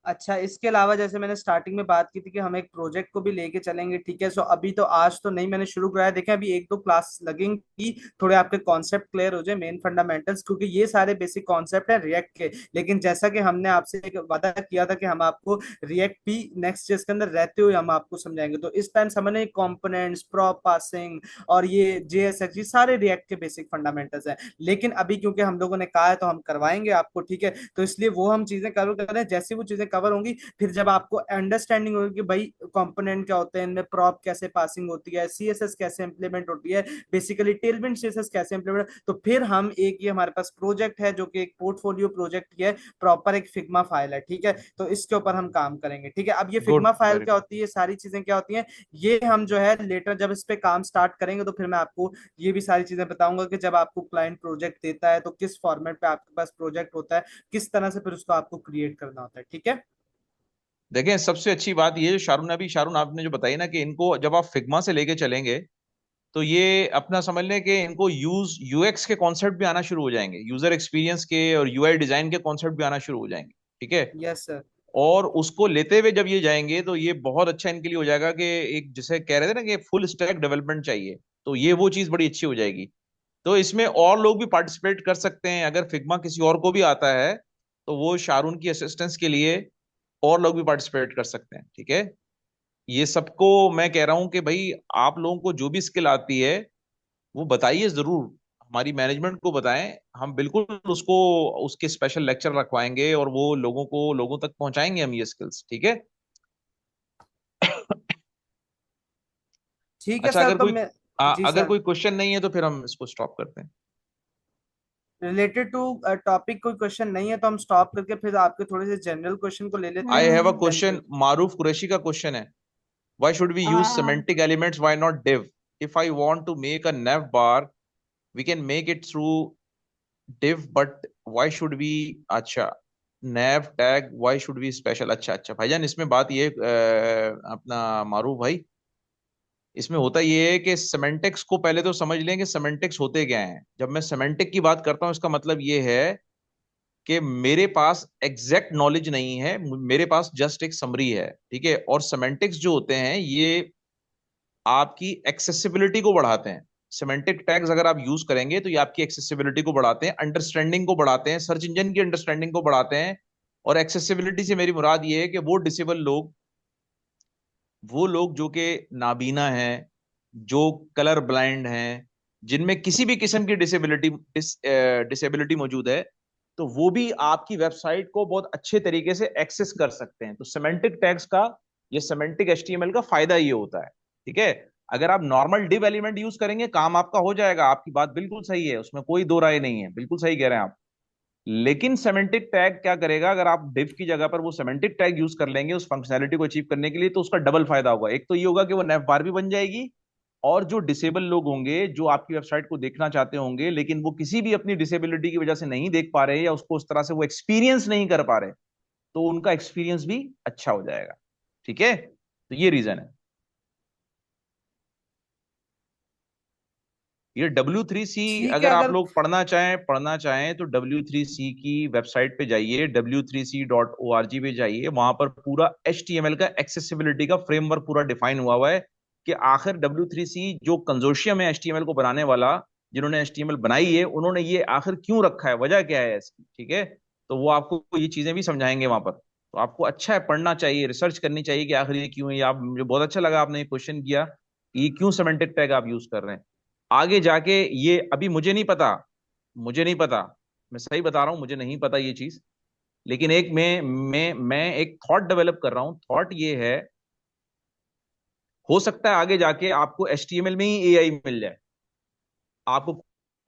अच्छा, इसके अलावा जैसे मैंने स्टार्टिंग में बात की थी कि हम एक प्रोजेक्ट को भी लेके चलेंगे, ठीक है। सो अभी तो आज तो नहीं मैंने शुरू कराया, देखें अभी एक दो क्लास लगेंगी, थोड़े आपके कॉन्सेप्ट क्लियर हो जाए, मेन फंडामेंटल्स, क्योंकि ये सारे बेसिक कॉन्सेप्ट है रिएक्ट के। लेकिन जैसा कि हमने आपसे एक वादा किया था कि हम आपको रिएक्ट भी नेक्स्ट जेस के अंदर रहते हुए हम आपको समझाएंगे, तो इस टाइम समझने कंपोनेंट्स, प्रॉप पासिंग और ये जेएसएक्स, ये सारे रिएक्ट के बेसिक फंडामेंटल्स हैं। लेकिन अभी क्योंकि हम लोगों ने कहा है तो हम करवाएंगे आपको, ठीक है। तो इसलिए वो हम चीजें कवर कर रहे हैं, जैसे वो चीजें कवर होंगी फिर जब आपको अंडरस्टैंडिंग होगी कि भाई कंपोनेंट क्या होते हैं, इनमें प्रॉप कैसे पासिंग होती है, सीएसएस कैसे इंप्लीमेंट होती है, बेसिकली टेलविंड सीएसएस कैसे इंप्लीमेंट, तो फिर हम एक ये हमारे पास प्रोजेक्ट है जो कि एक पोर्टफोलियो प्रोजेक्ट की है, प्रॉपर एक फिग्मा फाइल है, ठीक है। तो इसके ऊपर हम काम करेंगे, ठीक है। अब ये गुड, फिग्मा फाइल वेरी क्या गुड। होती है, सारी चीजें क्या होती हैं, ये हम जो है लेटर जब इस पे काम स्टार्ट करेंगे तो फिर मैं आपको ये भी सारी चीजें बताऊंगा कि जब आपको क्लाइंट प्रोजेक्ट देता है तो किस फॉर्मेट पे आपके पास प्रोजेक्ट होता है, किस तरह से फिर उसको आपको क्रिएट करना होता है, ठीक है। देखें, सबसे अच्छी बात ये जो शारून आपने जो बताई ना कि इनको जब आप फिग्मा से लेके चलेंगे तो ये अपना समझ लें कि इनको यूएक्स के कॉन्सेप्ट भी आना शुरू हो जाएंगे, यूजर एक्सपीरियंस के और यूआई डिजाइन के कॉन्सेप्ट भी आना शुरू हो जाएंगे, ठीक है। Yes sir. और उसको लेते हुए जब ये जाएंगे तो ये बहुत अच्छा इनके लिए हो जाएगा कि एक जिसे कह रहे थे ना कि फुल स्टैक डेवलपमेंट चाहिए, तो ये वो चीज बड़ी अच्छी हो जाएगी। तो इसमें और लोग भी पार्टिसिपेट कर सकते हैं, अगर फिग्मा किसी और को भी आता है तो वो शारून की असिस्टेंस के लिए और लोग भी पार्टिसिपेट कर सकते हैं, ठीक है। ये सबको मैं कह रहा हूं कि भाई आप लोगों को जो भी स्किल आती है वो बताइए जरूर, हमारी मैनेजमेंट को बताएं, हम बिल्कुल उसको उसके स्पेशल लेक्चर रखवाएंगे और वो लोगों तक पहुंचाएंगे हम ये स्किल्स, ठीक है। ठीक है अच्छा, सर, तो मैं, जी अगर सर, कोई क्वेश्चन नहीं है तो फिर हम इसको स्टॉप करते हैं। रिलेटेड टू टॉपिक कोई क्वेश्चन नहीं है तो हम स्टॉप करके फिर आपके थोड़े से जनरल क्वेश्चन को ले लेते आई हैं, हैव अ देन क्वेश्चन, फिर। मारूफ कुरैशी का क्वेश्चन है, why should we use uh, semantic elements, why not div? If I want to make a nav bar, we can make it through div, but why should we? अच्छा, nav tag, why should we special? अच्छा अच्छा भाईजान, इसमें बात ये अपना मारूफ भाई, इसमें होता ये है कि सेमेंटिक्स को पहले तो समझ लें कि सेमेंटिक्स होते क्या हैं। जब मैं सेमेंटिक की बात करता हूं इसका मतलब ये है कि मेरे पास एग्जैक्ट नॉलेज नहीं है, मेरे पास जस्ट एक समरी है, ठीक है। और सेमेंटिक्स जो होते हैं ये आपकी एक्सेसिबिलिटी को बढ़ाते हैं। सिमेंटिक टैग्स अगर आप यूज करेंगे तो ये आपकी एक्सेसिबिलिटी को बढ़ाते हैं, अंडरस्टैंडिंग को बढ़ाते हैं, सर्च इंजन की अंडरस्टैंडिंग को बढ़ाते हैं। और एक्सेसिबिलिटी से मेरी मुराद ये है कि वो डिसेबल लोग, वो लोग जो कि नाबीना हैं, जो कलर ब्लाइंड हैं, जिनमें किसी भी किस्म की डिसेबिलिटी मौजूद है, तो वो भी आपकी वेबसाइट को बहुत अच्छे तरीके से एक्सेस कर सकते हैं। तो सिमेंटिक टैग्स का, ये सिमेंटिक एचटीएमएल का फायदा ये होता है, ठीक है। अगर आप नॉर्मल डिव एलिमेंट यूज करेंगे काम आपका हो जाएगा, आपकी बात बिल्कुल सही है, उसमें कोई दो राय नहीं है, बिल्कुल सही कह रहे हैं आप। लेकिन सेमेंटिक टैग क्या करेगा, अगर आप डिव की जगह पर वो सेमेंटिक टैग यूज कर लेंगे उस फंक्शनैलिटी को अचीव करने के लिए, तो उसका डबल फायदा होगा। एक तो ये होगा कि वो नैव बार भी बन जाएगी, और जो डिसेबल लोग होंगे जो आपकी वेबसाइट को देखना चाहते होंगे लेकिन वो किसी भी अपनी डिसेबिलिटी की वजह से नहीं देख पा रहे या उसको उस तरह से वो एक्सपीरियंस नहीं कर पा रहे, तो उनका एक्सपीरियंस भी अच्छा हो जाएगा, ठीक है। तो ये रीजन है। ये W3C, ठीक है, अगर आप अगर लोग पढ़ना चाहें तो W3C की वेबसाइट पे जाइए, w3c.org पे जाइए, वहां पर पूरा HTML का एक्सेसिबिलिटी का फ्रेमवर्क पूरा डिफाइन हुआ है कि आखिर W3C जो कंजोर्शियम है HTML को बनाने वाला, जिन्होंने HTML बनाई है, उन्होंने ये आखिर क्यों रखा है, वजह क्या है इसकी, ठीक है। तो वो आपको ये चीजें भी समझाएंगे वहां पर, तो आपको अच्छा है, पढ़ना चाहिए, रिसर्च करनी चाहिए कि आखिर ये क्यों है। आप, मुझे बहुत अच्छा लगा आपने ये क्वेश्चन किया कि ये क्यों सिमेंटिक टैग आप यूज कर रहे हैं। आगे जाके ये अभी मुझे नहीं पता, मुझे नहीं पता, मैं सही बता रहा हूं, मुझे नहीं पता ये चीज। लेकिन एक मैं एक थॉट डेवलप कर रहा हूं, थॉट ये है, हो सकता है आगे जाके आपको एचटीएमएल में ही एआई मिल जाए, आपको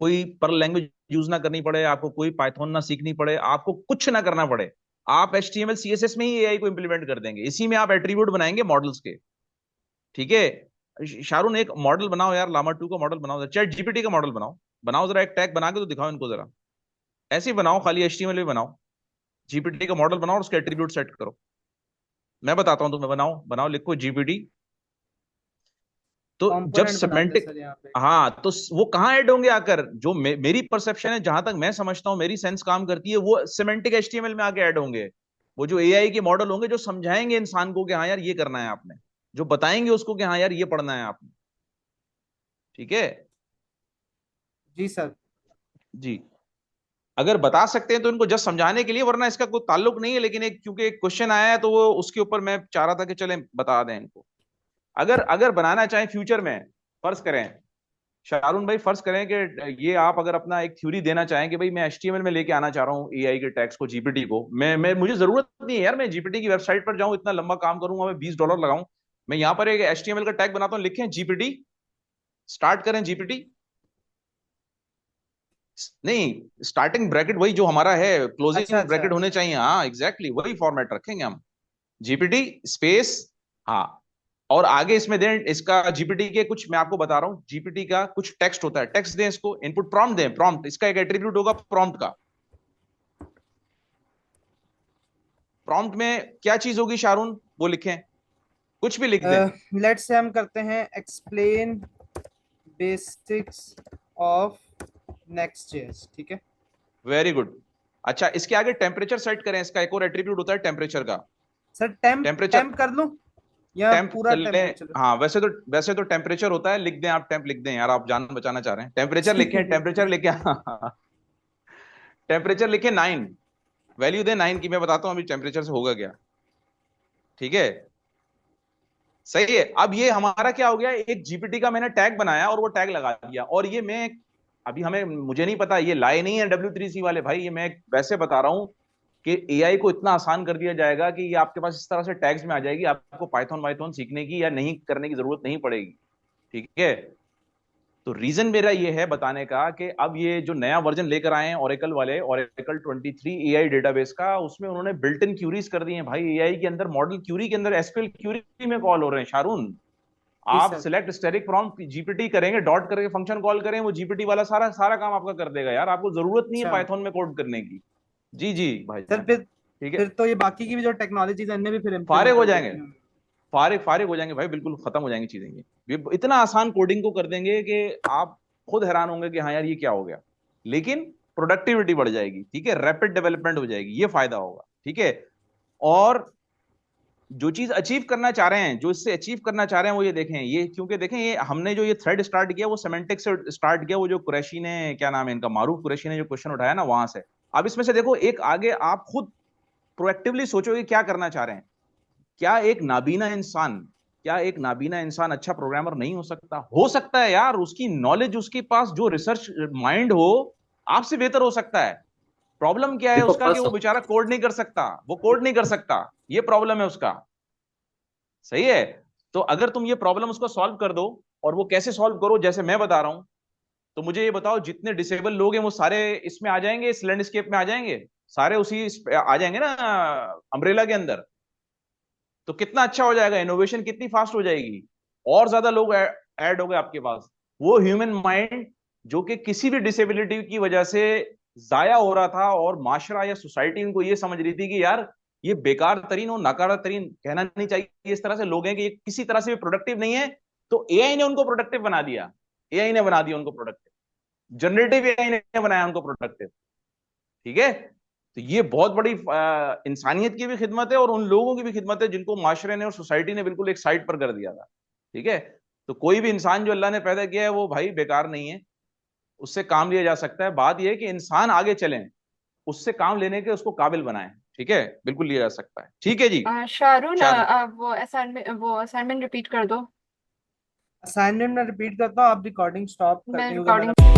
कोई पर्ल लैंग्वेज यूज ना करनी पड़े, आपको कोई पाइथन ना सीखनी पड़े, आपको कुछ ना करना पड़े, आप एचटीएमएल सीएसएस में ही एआई को इंप्लीमेंट कर देंगे, इसी में आप एट्रीब्यूट बनाएंगे मॉडल्स के, ठीक है। शारून एक मॉडल बनाओ यार, लामा 2 का मॉडल बनाओ, चैट जीपीटी का मॉडल बनाओ, बनाओ जरा, एक टैग बना के तो दिखाओ इनको जरा, ऐसे ही बनाओ, खाली एचटीएमएल में बनाओ, जीपीटी का मॉडल बनाओ और उसके एट्रीब्यूट सेट करो। मैं बताता हूं तुम्हें, बनाओ बनाओ, लिखो जीपीटी। तो जब कंपोनेंट बनाते हैं सिमेंटिक, सर यहाँ पे। हाँ, तो वो कहाँ ऐड होंगे आकर, जो मेरी परसेप्शन है, जहां तक मैं समझता हूं, मेरी सेंस काम करती है, वो सिमेंटिक एचटीएमएल में आके ऐड होंगे। वो जो एआई के मॉडल होंगे जो समझाएंगे इंसान को कि हाँ यार ये करना है आपने, जो बताएंगे उसको कि हाँ यार ये पढ़ना है आपने। ठीक है जी सर। जी। अगर बता सकते हैं तो इनको जस्ट समझाने के लिए, वरना इसका कोई ताल्लुक नहीं है, लेकिन एक क्योंकि एक क्वेश्चन आया है तो वो उसके ऊपर मैं चाह रहा था कि चलें बता दें इनको। अगर अगर बनाना चाहें फ्यूचर में, फर्ज करें शारून भाई, फर्ज करें कि ये आप अगर अपना एक थ्योरी देना चाहें कि भाई मैं एचटीएमएल में लेके आना चाह रहा हूँ एआई के टैग्स को, जीपीटी को, मैं मुझे जरूरत नहीं है यार मैं जीपीटी की वेबसाइट पर जाऊं, इतना लंबा काम करूंगा, मैं $20 लगाऊं। मैं यहाँ पर एक एचटीएमएल का टैग बनाता हूँ, लिखें जीपीटी, स्टार्ट करें जीपीटी। नहीं, स्टार्टिंग ब्रैकेट वही जो हमारा है, अच्छा क्लोजिंग अच्छा। ब्रैकेट होने चाहिए, हाँ एग्जैक्टली वही फॉर्मेट रखेंगे हम। जीपीटी स्पेस, हाँ, और आगे इसमें दें इसका जीपीटी के कुछ, मैं आपको बता रहा हूं जीपीटी का कुछ टेक्स्ट होता है, टेक्स्ट दें इसको, इनपुट प्रॉम्प्ट दें, प्रॉम्प्ट इसका एक एट्रीब्यूट होगा प्रॉम्प्ट का। प्रॉम्प्ट में क्या चीज होगी शारून, वो लिखें, कुछ भी लिख दें। लेट्स से हम करते हैं explain basics of next JS, ठीक है। Very good. अच्छा, इसके आगे टेम्परेचर सेट करें, इसका एक और एट्रीब्यूट होता है टेम्परेचर का। सर टेम्प टेम्परेचर, टेम्प कर लूं या टेम्प पूरा कर लें, टेम्परेचर? हाँ वैसे तो टेम्परेचर होता है, लिख दें आप टेम्प लिख दें यार, आप जान बचाना चाह रहे हैं, टेम्परेचर लिखें, टेम्परेचर लिखे टेम्परेचर लिखे 9, वैल्यू दे 9 की, मैं बताता हूं अभी टेम्परेचर से होगा क्या। ठीक है, सही है। अब ये हमारा क्या हो गया, एक जीपीटी का मैंने टैग बनाया और वो टैग लगा दिया, और ये मैं अभी हमें मुझे नहीं पता, ये लाए नहीं है W3C वाले भाई, ये मैं वैसे बता रहा हूं कि एआई को इतना आसान कर दिया जाएगा कि ये आपके पास इस तरह से टैग्स में आ जाएगी, आपको पाइथन वाइथन सीखने की या नहीं करने की जरूरत नहीं पड़ेगी। ठीक है, तो रीजन मेरा ये है बताने का कि अब ये जो नया वर्जन लेकर आए हैं ओरेकल वाले, ओरेकल 23 एआई डेटाबेस का, उसमें उन्होंने बिल्ट इन क्यूरीज कर दी हैं भाई, एआई के अंदर मॉडल क्यूरी के अंदर एसक्यूएल क्यूरी में कॉल हो रहे हैं शारून। जी आप sir. Select static prompt GPT करेंगे, डॉट करके फंक्शन कॉल करें, वो जीपीटी वाला सारा सारा काम आपका कर देगा यार, आपको जरूरत नहीं है अच्छा पाइथन में कोड करने की। जी जी सर, भाईजान। फिर ठीक है, फिर तो ये बाकी की भी जो टेक्नोलॉजीज है इनमें भी फिर फारिग इम्प्लीमेंट हो हो जाएंगे, जाएगी। फारिग फारिग हो जाएंगे भाई, बिल्कुल खत्म हो जाएंगी चीजें, ये इतना आसान कोडिंग को कर देंगे कि आप खुद हैरान होंगे कि हाँ यार ये क्या हो गया। लेकिन प्रोडक्टिविटी बढ़ जाएगी, ठीक है, रैपिड डेवलपमेंट हो जाएगी, ये फायदा होगा। ठीक है, और जो चीज अचीव करना चाह रहे हैं, जो इससे अचीव करना चाह रहे हैं वो ये देखें, ये क्योंकि देखें ये हमने जो ये थ्रेड स्टार्ट किया वो सेमेंटिक से स्टार्ट किया, वो जो कुरैशी ने, क्या नाम है इनका, मारूफ कुरैशी ने जो क्वेश्चन उठाया ना वहां से। अब इसमें से देखो एक आगे आप खुद प्रोएक्टिवली सोचोगे क्या करना चाह रहे हैं। क्या एक नाबीना इंसान, क्या एक नाबीना इंसान अच्छा प्रोग्रामर नहीं हो सकता है यार, उसकी नॉलेज, उसके पास जो रिसर्च माइंड हो आपसे बेहतर हो सकता है। प्रॉब्लम क्या है देखो उसका कि फर्स्ट वो बेचारा कोड नहीं कर सकता, वो कोड नहीं कर सकता, ये प्रॉब्लम है उसका। सही है, तो अगर तुम ये प्रॉब्लम उसको सॉल्व कर दो, और वो कैसे सॉल्व करो जैसे मैं बता रहा हूं, तो मुझे ये बताओ जितने डिसेबल लोग हैं वो सारे इसमें आ जाएंगे, इस लैंडस्केप में आ जाएंगे, सारे उसी आ जाएंगे ना अम्ब्रेला के अंदर, तो कितना अच्छा हो जाएगा, इनोवेशन कितनी फास्ट हो जाएगी, और ज्यादा लोग ऐड हो गए आपके पास। वो ह्यूमन माइंड जो कि किसी भी डिसेबिलिटी की वजह से जाया हो रहा था, और माशरा या सोसाइटी उनको ये समझ रही थी कि यार ये बेकार तरीन और नाकारा तरीन, कहना नहीं चाहिए इस तरह से लोग हैं कि ये किसी तरह से भी प्रोडक्टिव नहीं है, तो एआई ने उनको प्रोडक्टिव बना दिया, एआई ने बना दिया उनको प्रोडक्टिव, जनरेटिव एआई ने बनाया उनको प्रोडक्टिव। ठीक है, तो ये बहुत बड़ी इंसानियत की भी खिदमत है और उन लोगों की भी खिदमत है जिनको माशरे ने और सोसाइटी ने बिल्कुल एक साइड पर कर दिया था। ठीक है, तो कोई भी इंसान जो अल्लाह ने पैदा किया है वो भाई बेकार नहीं है, उससे काम लिया जा सकता है, बात यह है कि इंसान आगे चलें, उससे काम लेने के उसको काबिल बनाएं। ठीक है, बिल्कुल लिया जा सकता है। ठीक है जी शारून, शारू। वो असाइनमेंट रिपीट कर दो। असाइनमेंट में रिपीट करता हूँ, आप रिकॉर्डिंग स्टॉप मैं करते क्योंकि मैंने रिकॉर्डिंग